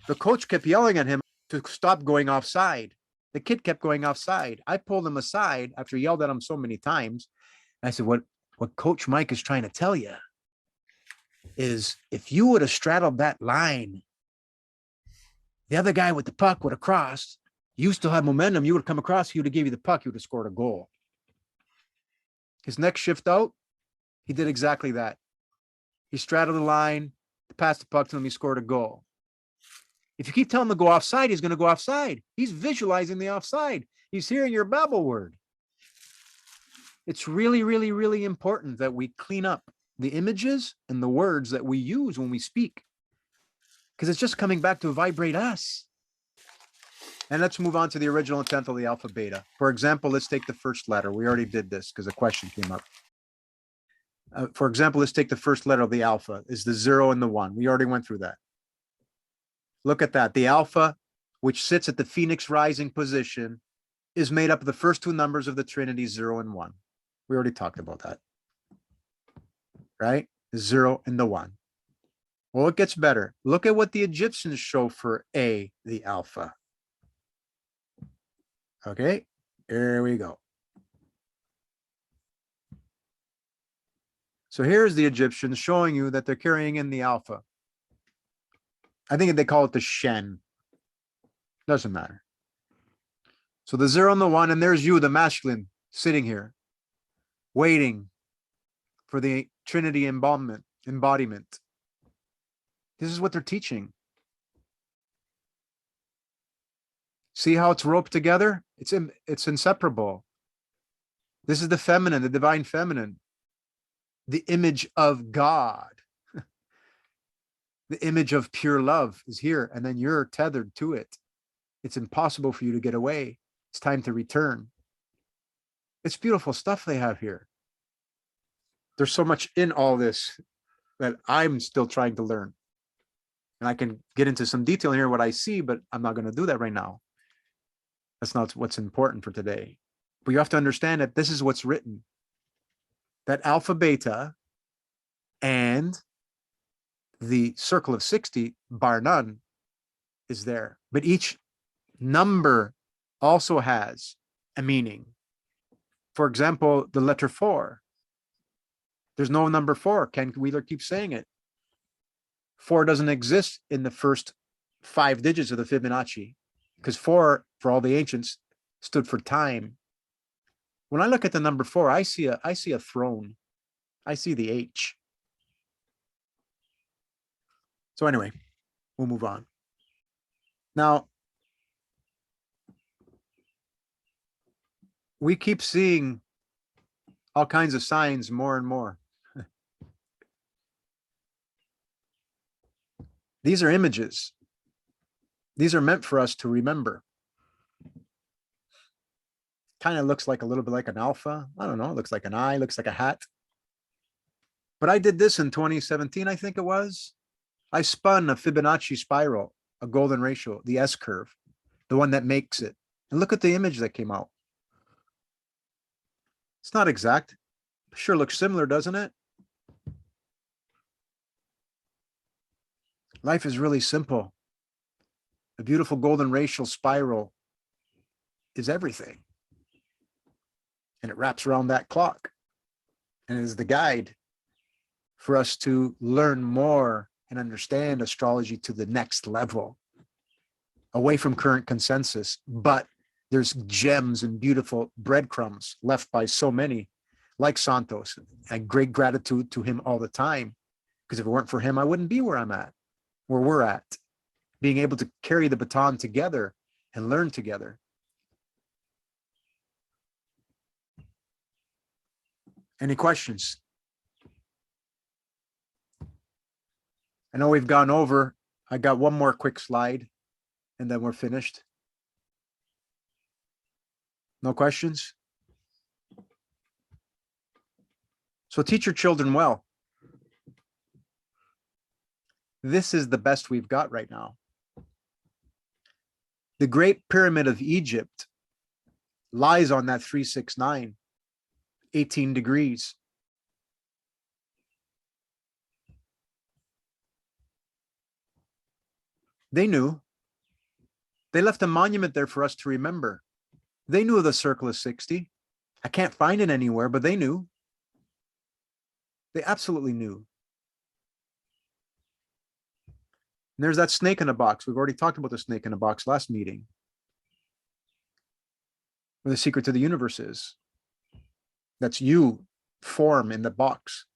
Speaker 1: The coach kept yelling at him to stop going offside. The kid kept going offside. I pulled him aside after he yelled at him so many times. I said, what Coach Mike is trying to tell you is if you would have straddled that line, the other guy with the puck would have crossed. You still have momentum. You would have come across. He would have gave you the puck. You would have scored a goal. His next shift out, he did exactly that. He straddled the line, passed the puck to him. He scored a goal. If you keep telling him to go offside, he's going to go offside. He's visualizing the offside. He's hearing your Babel word. It's really, really, really important that we clean up the images and the words that we use when we speak, because it's just coming back to vibrate us. And let's move on to the original intent of the alpha beta. For example, let's take the first letter. We already did this because a question came up. For example, let's take the first letter of the alpha is the 0 and the 1. We already went through that. Look at that. The alpha, which sits at the Phoenix rising position, is made up of the first two numbers of the Trinity, 0 and 1. We already talked about that. Right? The 0 and the 1. Well, it gets better. Look at what the Egyptians show for A, the alpha. Okay, here we go. So here's the Egyptians showing you that they're carrying in the alpha. I think they call it the Shen. Doesn't matter. So the 0 and the 1, and there's you, the masculine, sitting here, waiting for the Trinity embodiment. This is what they're teaching. See how it's roped together? It's inseparable. This is the feminine, the divine feminine, the image of God. The image of pure love is here, and then you're tethered to it. It's impossible for you to get away. It's time to return. It's beautiful stuff they have here. There's so much in all this that I'm still trying to learn. And I can get into some detail here, what I see, but I'm not going to do that right now. That's not what's important for today. But you have to understand that this is what's written. That alpha, beta, and the circle of 60, bar none, is there. But each number also has a meaning. For example, the letter 4. There's no number 4. Ken Wheeler keeps saying it. 4 doesn't exist in the first 5 digits of the Fibonacci, because 4, for all the ancients, stood for time. When I look at the number 4, I see a throne. I see the H. So anyway, we'll move on. Now, we keep seeing all kinds of signs more and more. These are images. These are meant for us to remember. Kind of looks like a little bit like an alpha. I don't know. It looks like an eye, looks like a hat. But I did this in 2017, I think it was. I spun a Fibonacci spiral, a golden ratio, the S curve, the one that makes it. And look at the image that came out. It's not exact. Sure looks similar, doesn't it? Life is really simple. A beautiful golden ratio spiral is everything. And it wraps around that clock. And it is the guide for us to learn more and understand astrology to the next level, away from current consensus. But there's gems and beautiful breadcrumbs left by so many, like Santos. And great gratitude to him all the time, because if it weren't for him, I wouldn't be where I'm at, where we're at, being able to carry the baton together and learn together. Any questions? I know we've gone over. I got one more quick slide and then we're finished. No questions? So teach your children well. This is the best we've got right now. The Great Pyramid of Egypt lies on that 369, 18 degrees. They knew. They left a monument there for us to remember. They knew of the circle of 60. I can't find it anywhere, but they knew. They absolutely knew. And there's that snake in a box. We've already talked about the snake in a box last meeting. Where the secret to the universe is. That's you, form in the box,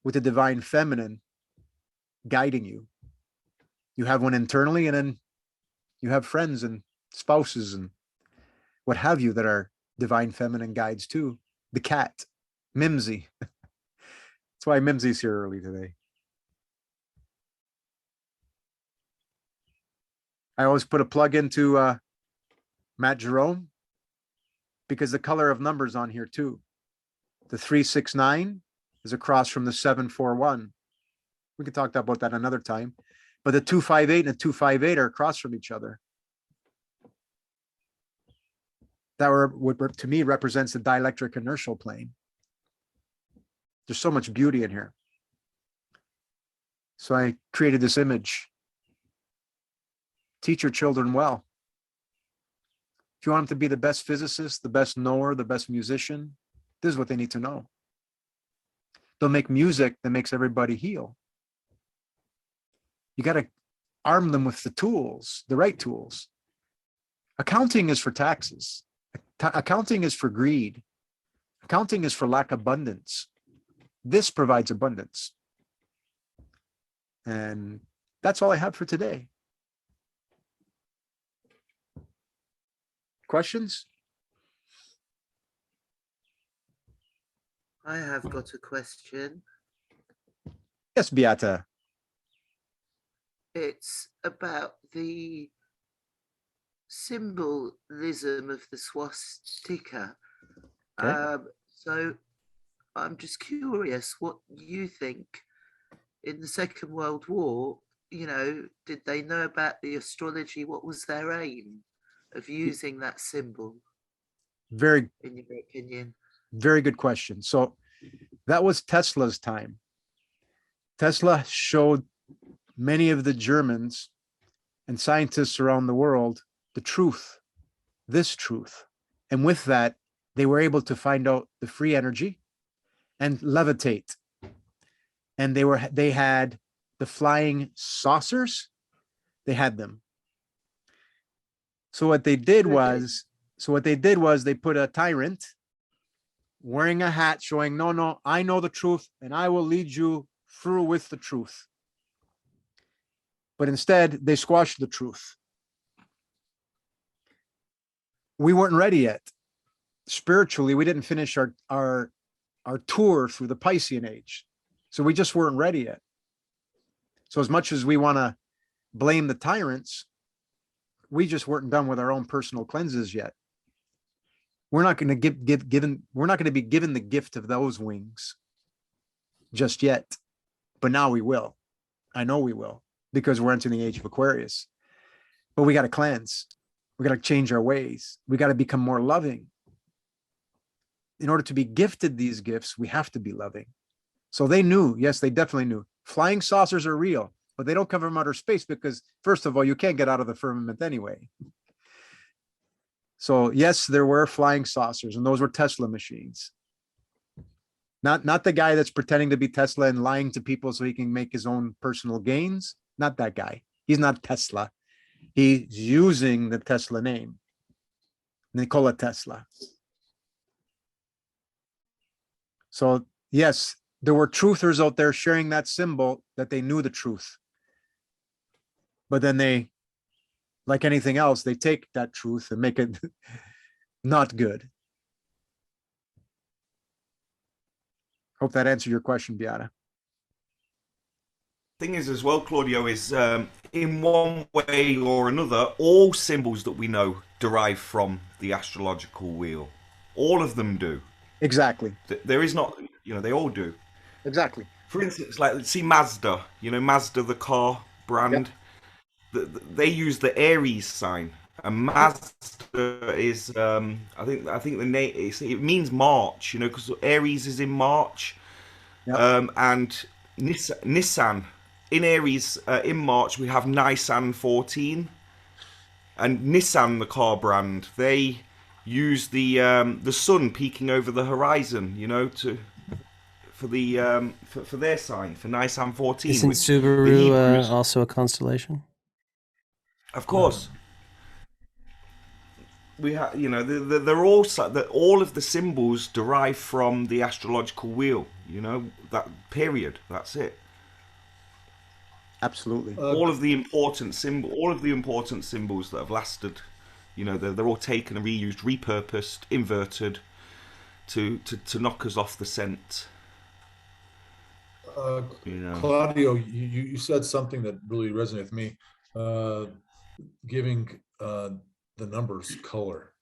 Speaker 1: with the divine feminine guiding you. You have one internally, and then you have friends and spouses and what have you that are divine feminine guides too. The cat, Mimsy. That's why Mimsy's here early today. I always put a plug into Matt Jerome because the color of numbers on here too. The 369 is across from the 741. We could talk about that another time. But the 258 and the 258 are across from each other. That what to me represents the dielectric inertial plane. There's so much beauty in here. So I created this image. Teach your children well. If you want them to be the best physicist, the best knower, the best musician, this is what they need to know. They'll make music that makes everybody heal. You got to arm them with the tools, the right tools. Accounting is for taxes. Accounting is for greed. Accounting is for lack of abundance. This provides abundance. And that's all I have for today. Questions?
Speaker 4: I have got a question.
Speaker 1: Yes, Beata.
Speaker 4: It's about the symbolism of the swastika.
Speaker 1: Okay.
Speaker 4: So I'm just curious what you think. In the Second World War, you know, did they know about the astrology? What was their aim of using that symbol,
Speaker 1: Very,
Speaker 4: in your opinion?
Speaker 1: very good question. So that was Tesla's time. Tesla showed many of the Germans and scientists around the world the truth, this truth. And with that, they were able to find out the free energy and levitate. And they had the flying saucers. They had them. So what they did was they put a tyrant wearing a hat showing, no, I know the truth and I will lead you through with the truth. But instead, they squashed the truth. We weren't ready yet. Spiritually, we didn't finish our tour through the Piscean age. So we just weren't ready yet. So as much as we want to blame the tyrants, we just weren't done with our own personal cleanses yet. We're not going to we're not going to be given the gift of those wings just yet. But now we will. I know we will, because we're entering the age of Aquarius. But we got to cleanse. We got to change our ways. We got to become more loving. In order to be gifted these gifts, we have to be loving. So they knew, yes, they definitely knew. Flying saucers are real, but they don't come from outer space because, first of all, you can't get out of the firmament anyway. So yes, there were flying saucers, and those were Tesla machines. Not the guy that's pretending to be Tesla and lying to people so he can make his own personal gains. Not that guy. He's not Tesla. He's using the Tesla name. Nikola Tesla. So yes, there were truthers out there sharing that symbol that they knew the truth. But then they, like anything else, they take that truth and make it not good. Hope that answered your question, Beata.
Speaker 3: Thing is as well, Claudio, is in one way or another, all symbols that we know derive from the astrological wheel. All of them do.
Speaker 1: Exactly.
Speaker 3: There is not, they all do.
Speaker 1: Exactly.
Speaker 3: For instance, like, see Mazda, Mazda, the car brand, they use the Aries sign. And Mazda is, I think the name, it means March, because Aries is in March. Yep. And Nissan, in Aries, in March, we have Nissan 14. And Nissan, the car brand, they use the sun peeking over the horizon, for their sign for Nisan 14.
Speaker 9: Isn't
Speaker 3: which the
Speaker 9: Subaru
Speaker 3: Hebrews-
Speaker 9: also a constellation?
Speaker 3: Of course. We have, you know, they're all that all of the symbols derive from the astrological wheel. You know, that period. That's it.
Speaker 1: Absolutely.
Speaker 3: All of the important symbols that have lasted. You know, they're all taken and reused, repurposed, inverted to knock us off the scent. You know.
Speaker 5: Claudio, you said something that really resonated with me. Giving the numbers color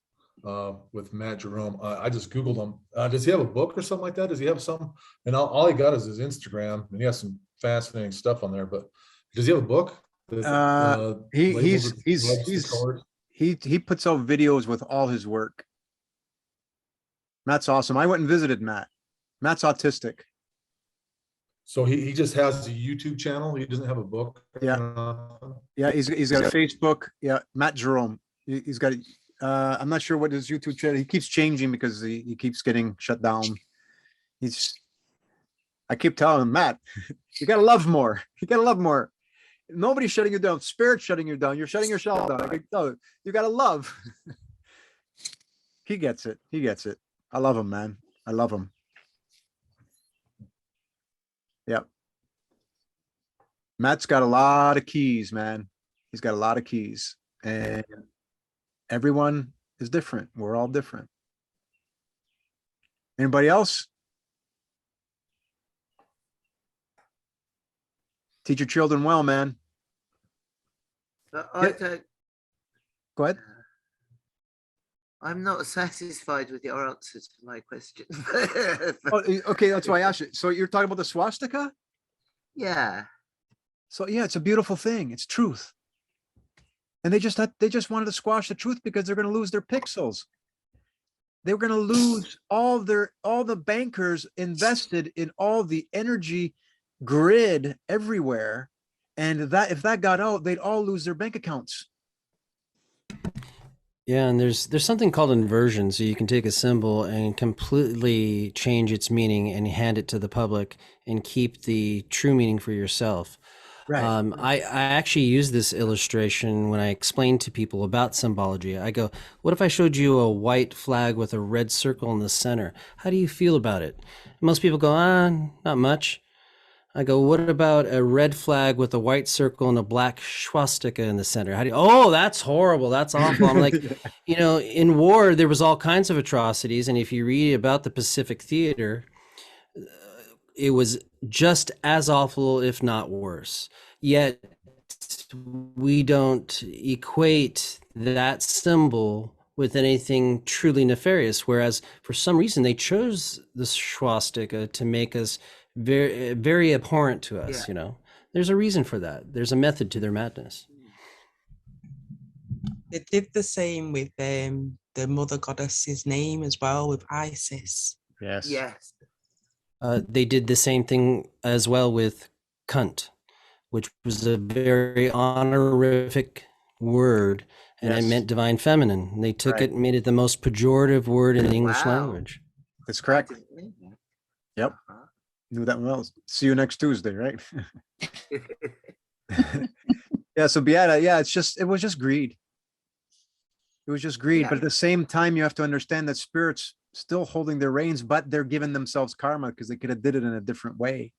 Speaker 5: with Matt Jerome. I just Googled him. Does he have a book or something like that? Does he have some? And all he got is his Instagram, and he has some fascinating stuff on there. But does he have a book? That,
Speaker 1: he puts out videos with all his work. Matt's awesome. I went and visited Matt. Matt's autistic.
Speaker 5: So he just has a YouTube channel. He doesn't have a book.
Speaker 1: Yeah, he's got a Facebook. Yeah, Matt Jerome. He's got. I'm not sure what his YouTube channel. He keeps changing because he keeps getting shut down. I keep telling him, Matt, you gotta love more. You gotta love more. Nobody's shutting you down. Spirit's shutting you down. You're shutting yourself down. No, you gotta love. He gets it. He gets it. I love him, man. I love him. Yep. Matt's got a lot of keys, man. He's got a lot of keys, and everyone is different. We're all different. Anybody else? Teach your children well, man.
Speaker 4: I don't.
Speaker 1: Go ahead.
Speaker 4: I'm not satisfied with your answer to my question.
Speaker 1: Okay, that's why I asked you. So you're talking about the swastika?
Speaker 4: Yeah.
Speaker 1: So yeah, it's a beautiful thing. It's truth. And they just wanted to squash the truth because they're going to lose their pixels. They were going to lose all the bankers invested in all the energy grid everywhere. And that if that got out, they'd all lose their bank accounts.
Speaker 9: Yeah, and there's something called inversion. So you can take a symbol and completely change its meaning and hand it to the public and keep the true meaning for yourself.
Speaker 1: Right.
Speaker 9: I actually use this illustration when I explain to people about symbology. I go, what if I showed you a white flag with a red circle in the center? How do you feel about it? Most people go, not much. I go, what about a red flag with a white circle and a black swastika in the center? Oh, that's horrible. That's awful. I'm like, you know, in war, there was all kinds of atrocities. And if you read about the Pacific Theater, it was just as awful, if not worse. Yet we don't equate that symbol with anything truly nefarious. Whereas for some reason, they chose the swastika to make us very, very abhorrent to us. You know, there's a reason for that. There's a method to their madness.
Speaker 10: They did the same with the mother goddess's name as well, with Isis.
Speaker 1: Yes.
Speaker 4: Yes.
Speaker 9: They did the same thing as well with cunt, which was a very honorific word, and it meant divine feminine. And they took it and made it the most pejorative word in the English language.
Speaker 1: That's correct. Yep. Knew that well. See you next Tuesday, right? Yeah. So Beata, yeah, it was just greed. It was just greed. But at the same time, you have to understand that spirits still holding their reins, but they're giving themselves karma because they could have did it in a different way.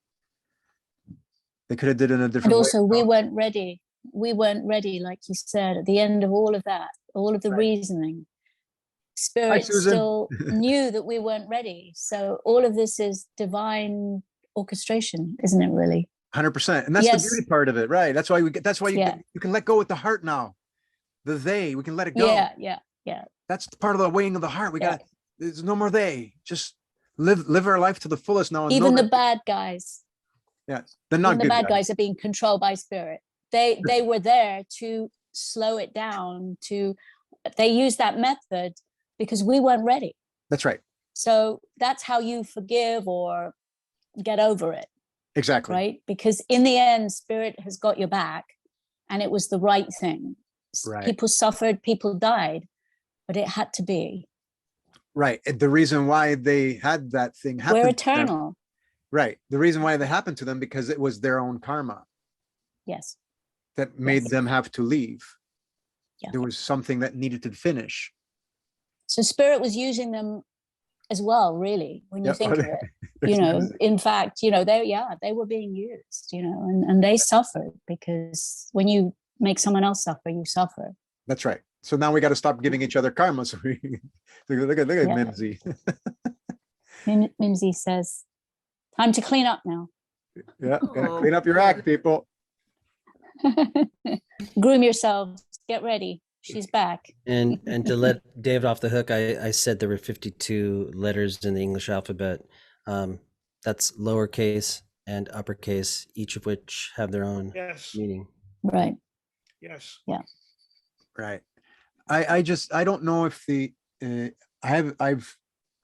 Speaker 1: They could have did it in a different way.
Speaker 11: And also, we weren't ready. We weren't ready, like you said, at the end of all of that, all of the reasoning. Spirit still knew that we weren't ready. So all of this is divine orchestration, isn't it, really?
Speaker 1: 100%. And that's the beauty part of it, right? That's why you can let go with the heart now. We can let it go.
Speaker 11: Yeah.
Speaker 1: That's part of the weighing of the heart. There's no more they. Just live our life to the fullest now. And
Speaker 11: even the bad guys.
Speaker 1: Yeah, they're not good.
Speaker 11: The bad guys are being controlled by spirit. They were there to slow it down. They used that method because we weren't ready.
Speaker 1: That's right.
Speaker 11: So that's how you forgive or get over it.
Speaker 1: Exactly.
Speaker 11: Right? Because in the end, spirit has got your back, and it was the right thing. Right. People suffered, people died, but it had to be.
Speaker 1: Right. The reason why they had that thing happen.
Speaker 11: We're eternal.
Speaker 1: Right. The reason why they happened to them, because it was their own karma
Speaker 11: Yes.
Speaker 1: that made
Speaker 11: Yes.
Speaker 1: them have to leave.
Speaker 11: Yeah.
Speaker 1: There was something that needed to finish.
Speaker 11: So spirit was using them as well, really, when you
Speaker 1: Yep.
Speaker 11: think of it. You know, in fact, you know, they were being used, you know, and they suffered, because when you make someone else suffer, you suffer.
Speaker 1: That's right. So now we got to stop giving each other karma. So we look at
Speaker 11: Yeah.
Speaker 1: Mimsy.
Speaker 11: Mimsy says, time to clean up now.
Speaker 1: Yeah, clean up your act, people.
Speaker 11: Groom yourselves, get ready. She's back.
Speaker 9: And to let David off the hook, I said there were 52 letters in the English alphabet. That's lowercase and uppercase, each of which have their own
Speaker 8: Yes.
Speaker 9: meaning.
Speaker 11: Right.
Speaker 8: Yes.
Speaker 11: Yeah.
Speaker 1: Right. I don't know if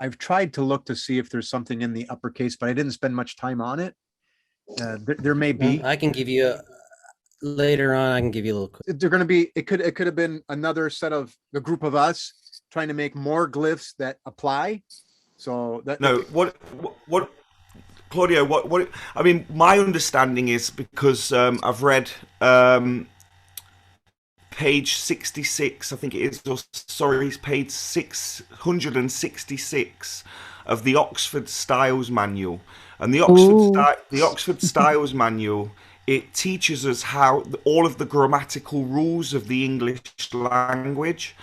Speaker 1: I've tried to look to see if there's something in the uppercase, but I didn't spend much time on it. There may be.
Speaker 9: I can give you later on. I can give you a little.
Speaker 1: They're going to be. It could have been another set of the group of us trying to make more glyphs that apply. So that
Speaker 3: what Claudio, what I mean, my understanding is, because I've read page 66, I think it is, or sorry, page 666 of the Oxford Styles Manual. And the Oxford Styles Manual, it teaches us how all of the grammatical rules of the English language.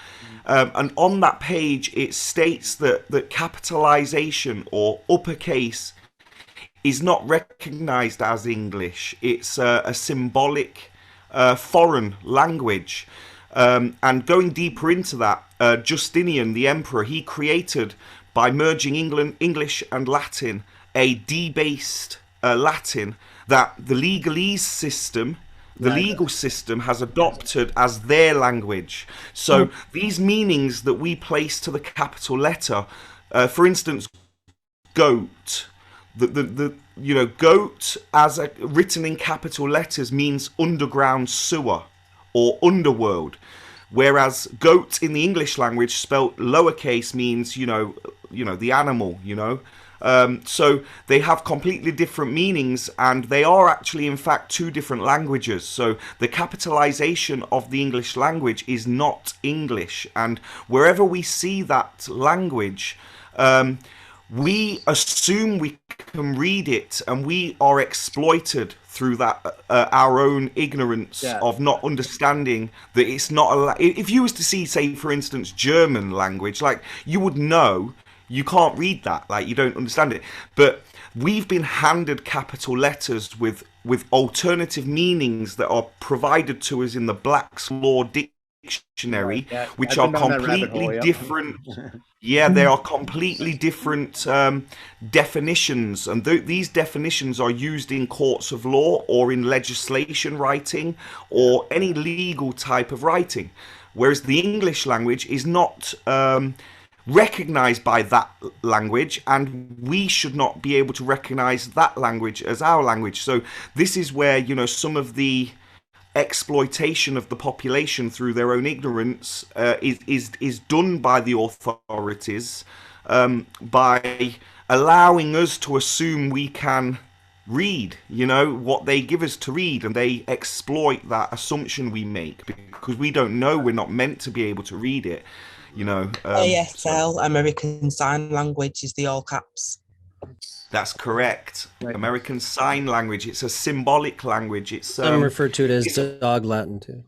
Speaker 3: And on that page, it states that capitalization or uppercase is not recognized as English. It's a symbolic foreign language. And going deeper into that, Justinian, the emperor, he created, by merging English and Latin, a debased Latin that the legalese system, the legal system, has adopted as their language. So these meanings that we place to the capital letter, for instance, goat, goat as written in capital letters means underground sewer or underworld, whereas goat in the English language spelt lowercase means the animal. So they have completely different meanings, and they are actually in fact two different languages. So the capitalization of the English language is not English, and wherever we see that language, we assume we can read it, and we are exploited through that our own ignorance of not understanding that it's not if you was to see, say, for instance, German language, like, you would know you can't read that, like, you don't understand it. But we've been handed capital letters with alternative meanings that are provided to us in the Black's Law Dictionary, which are completely different. Yeah, they are completely different definitions, and these definitions are used in courts of law or in legislation writing or any legal type of writing, whereas the English language is not recognized by that language, and we should not be able to recognize that language as our language. So this is where, some of the exploitation of the population through their own ignorance is done by the authorities, by allowing us to assume we can read, what they give us to read, and they exploit that assumption we make because we don't know, we're not meant to be able to read it.
Speaker 10: ASL, American Sign Language, is the all caps.
Speaker 3: That's correct. Right. American Sign Language. It's a symbolic language. It's
Speaker 9: some refer to it as Dog Latin too.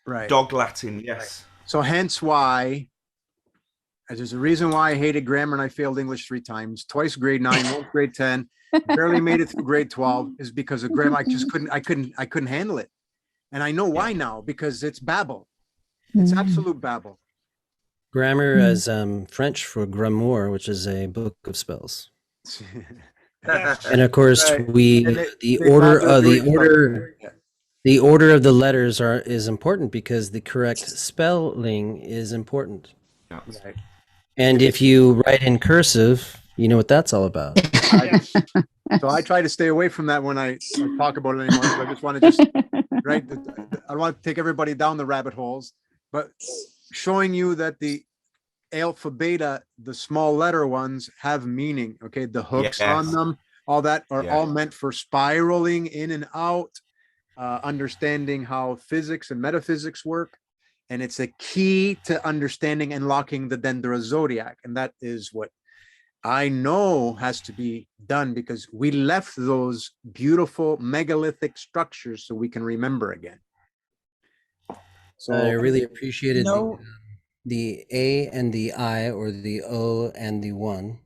Speaker 1: Right.
Speaker 3: Dog Latin, yes.
Speaker 1: Right. So hence why, there's a reason why I hated grammar and I failed English 3 times, twice grade 9, once grade 10, barely made it through grade 12, is because of grammar. I couldn't handle it. And I know why now, because it's babble. It's absolute babble.
Speaker 9: Grammar as French for gramour, which is a book of spells. And of course, the order of the letters is important because the correct spelling is important.
Speaker 1: Right.
Speaker 9: And if you write in cursive, you know what that's all about.
Speaker 1: So I try to stay away from that when I talk about it anymore. So I just want to I don't want to take everybody down the rabbit holes, but showing you that the alpha beta, the small letter ones, have meaning. Okay, the hooks on them, all that are
Speaker 3: Yeah.
Speaker 1: all meant for spiraling in and out, understanding how physics and metaphysics work. And it's a key to understanding and locking the Denderah Zodiac. And that is what I know has to be done, because we left those beautiful megalithic structures so we can remember again. So
Speaker 9: I really appreciated
Speaker 10: No.
Speaker 9: the A and the I, or the O and the 1.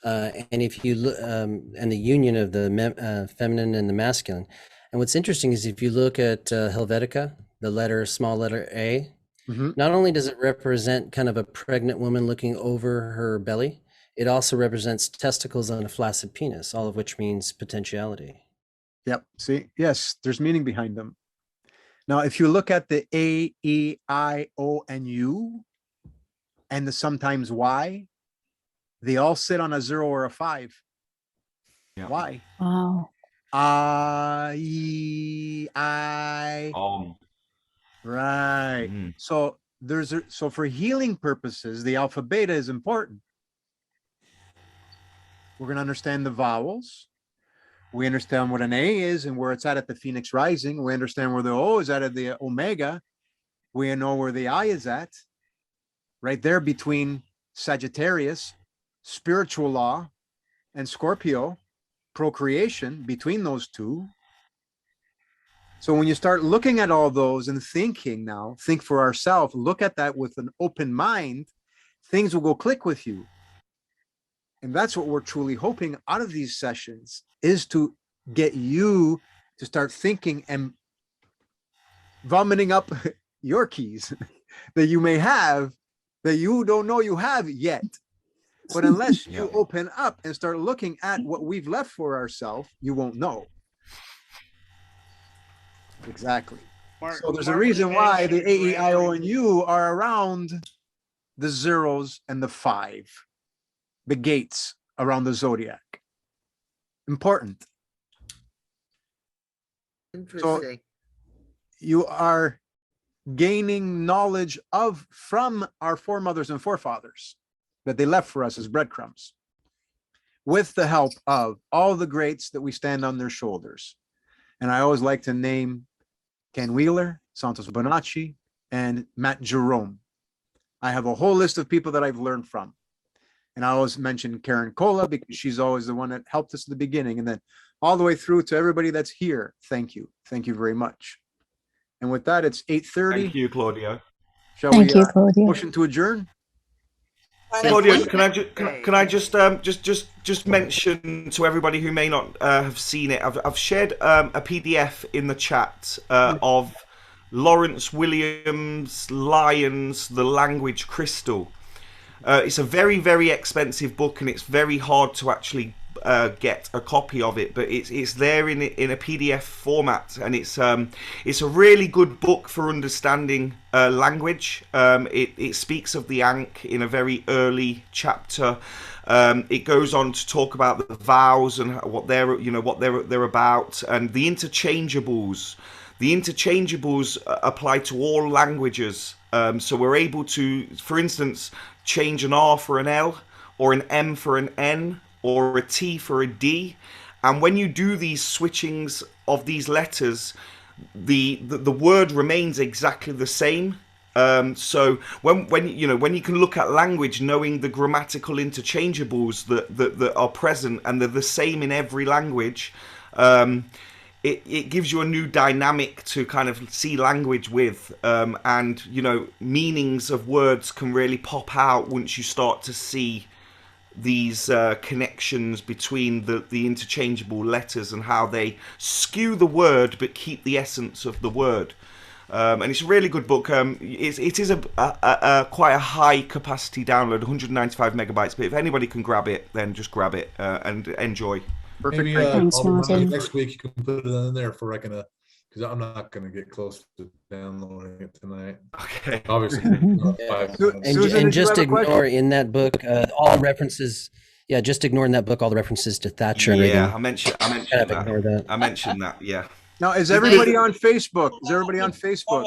Speaker 9: And if you look, and the union of the feminine and the masculine. And what's interesting is if you look at Helvetica, the small letter A, not only does it represent kind of a pregnant woman looking over her belly, it also represents testicles and a flaccid penis, all of which means potentiality.
Speaker 1: Yep. See, yes, there's meaning behind them. Now, if you look at the A, E, I, O, and U, and the sometimes Y, they all sit on a 0 or a 5.
Speaker 3: Yeah.
Speaker 1: Why?
Speaker 11: Wow.
Speaker 1: I. Right. So so for healing purposes, the alpha beta is important. We're going to understand the vowels. We understand what an A is and where it's at the Phoenix Rising. We understand where the O is at the Omega. We know where the I is at, right there between Sagittarius, spiritual law, and Scorpio, procreation, between those two. So when you start looking at all those and thinking now, think for ourselves, look at that with an open mind, things will go click with you. And that's what we're truly hoping out of these sessions, is to get you to start thinking and vomiting up your keys that you may have that you don't know you have yet. But unless you open up and start looking at what we've left for ourselves, you won't know. Exactly. So there's a reason why the A, E, I, O, and U are around the 0s and the 5. The gates around the zodiac. Important.
Speaker 4: Interesting.
Speaker 1: So you are gaining knowledge from our foremothers and forefathers that they left for us as breadcrumbs, with the help of all the greats that we stand on their shoulders. And I always like to name Ken Wheeler, Santos Bonacci, and Matt Jerome. I have a whole list of people that I've learned from. And I always mention Karen Cola because she's always the one that helped us at the beginning. And then all the way through to everybody that's here. Thank you. Thank you very much. And with that, it's 8:30.
Speaker 3: Thank you, Claudia.
Speaker 11: Thank you, Claudia.
Speaker 1: Motion to adjourn?
Speaker 3: Claudia, can I just mention to everybody who may not have seen it, I've shared a PDF in the chat of Lawrence Williams Lyon's The Language Crystal. It's a very, very expensive book, and it's very hard to actually get a copy of it, but it's there in a PDF format, and it's a really good book for understanding language. It speaks of the Ankh in a very early chapter. It goes on to talk about the vowels and what they're about, and the interchangeables. The interchangeables apply to all languages. So we're able to, for instance, change an R for an L, or an M for an N, or a T for a D. And when you do these switchings of these letters, the word remains exactly the same. So when you can look at language, knowing the grammatical interchangeables that are present, and they're the same in every language, it gives you a new dynamic to kind of see language with, and meanings of words can really pop out once you start to see these connections between the interchangeable letters and how they skew the word but keep the essence of the word. And it's a really good book. It is a quite a high capacity download, 195 megabytes, but if anybody can grab it, then just grab it and enjoy.
Speaker 1: Perfect.
Speaker 5: Maybe
Speaker 11: Thanks, Martin.
Speaker 5: next week you can put it in there for because I'm not going to get close to downloading it tonight.
Speaker 3: Okay.
Speaker 5: Obviously.
Speaker 9: And just ignore in that book all references. Yeah, just ignore in that book all the references to Thatcher and Reagan.
Speaker 3: Yeah, I mentioned that. I mentioned that. Yeah.
Speaker 1: Now, is everybody on Facebook? Is everybody on Facebook?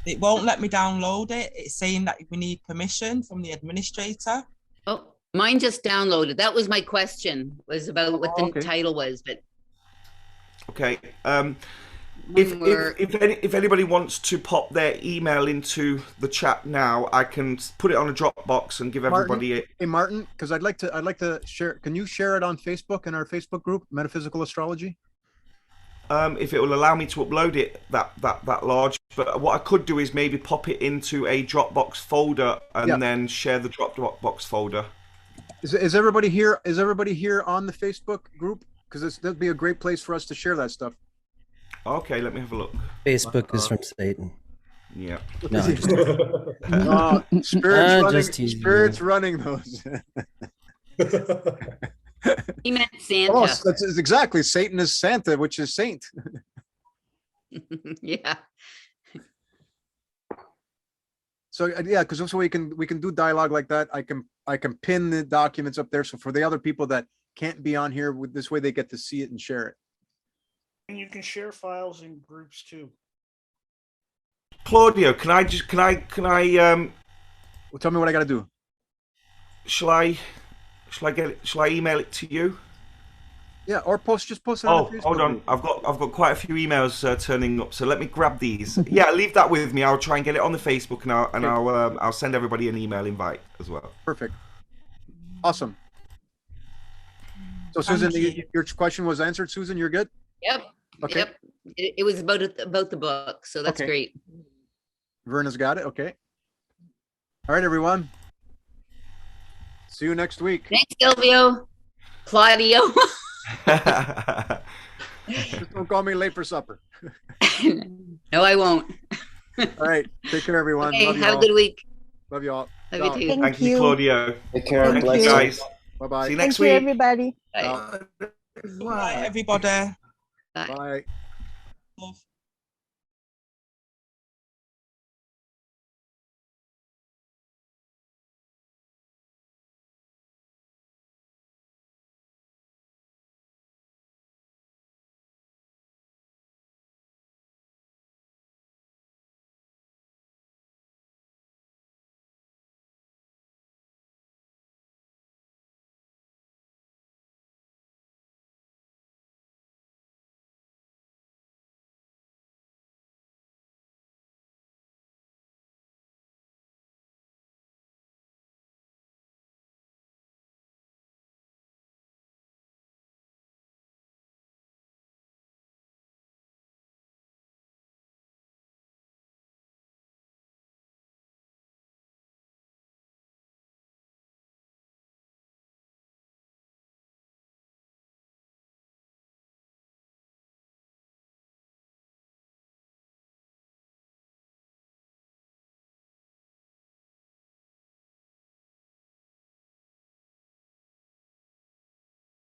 Speaker 10: It won't let me download it. It's saying that we need permission from the administrator.
Speaker 12: Oh, Mine just downloaded. That was my question, was about what the
Speaker 1: okay.
Speaker 12: title was, but
Speaker 3: Okay. If anybody wants to pop their email into the chat now, I can put it on a Dropbox and give everybody it.
Speaker 1: Hey Martin, because I'd like to share. Can you share it on Facebook in our Facebook group, Metaphysical Astrology?
Speaker 3: If it will allow me to upload it that large, but what I could do is maybe pop it into a Dropbox folder and then share the Dropbox folder.
Speaker 1: Is everybody here? Is everybody here on the Facebook group? Because that'd be a great place for us to share that stuff.
Speaker 3: Okay, let me have a look.
Speaker 9: Facebook is from Satan.
Speaker 3: Yeah.
Speaker 9: No, I'm just
Speaker 1: Spirits running those.
Speaker 12: he meant Santa.
Speaker 1: Oh, that's exactly. Satan is Santa, which is saint.
Speaker 12: Yeah.
Speaker 1: So yeah, because also we can do dialogue like that. I can pin the documents up there, so for the other people that can't be on here, with this way they get to see it and share it.
Speaker 8: And you can share files in groups too.
Speaker 3: Claudio, can I
Speaker 1: well, tell me what I got to do.
Speaker 3: Shall I email it to you?
Speaker 1: Yeah, or just post it on
Speaker 3: Oh,
Speaker 1: Facebook.
Speaker 3: hold on. I've got quite a few emails turning up, so let me grab these. Yeah, leave that with me. I'll try and get it on the Facebook, and I'll send everybody an email invite as well.
Speaker 1: Perfect. Awesome. So Susan, your question was answered. Susan, you're good?
Speaker 12: Yep.
Speaker 1: Okay.
Speaker 12: Yep. It was about the book, so that's great.
Speaker 1: Verna's got it. Okay. All right, everyone. See you next week.
Speaker 12: Thanks, Silvio. Claudio.
Speaker 1: Just don't call me late for supper.
Speaker 12: No, I won't.
Speaker 1: All right. Take care, everyone.
Speaker 12: Okay,
Speaker 1: Love you
Speaker 12: have
Speaker 1: all.
Speaker 12: a good week.
Speaker 1: Love you all.
Speaker 12: Love you too.
Speaker 3: Thank you, Claudio.
Speaker 13: Take care.
Speaker 3: Thank you, guys.
Speaker 1: Bye-bye.
Speaker 3: See you next
Speaker 14: Thank you,
Speaker 3: week.
Speaker 14: everybody.
Speaker 12: Bye.
Speaker 10: Bye, everybody.
Speaker 1: Bye.
Speaker 10: Love.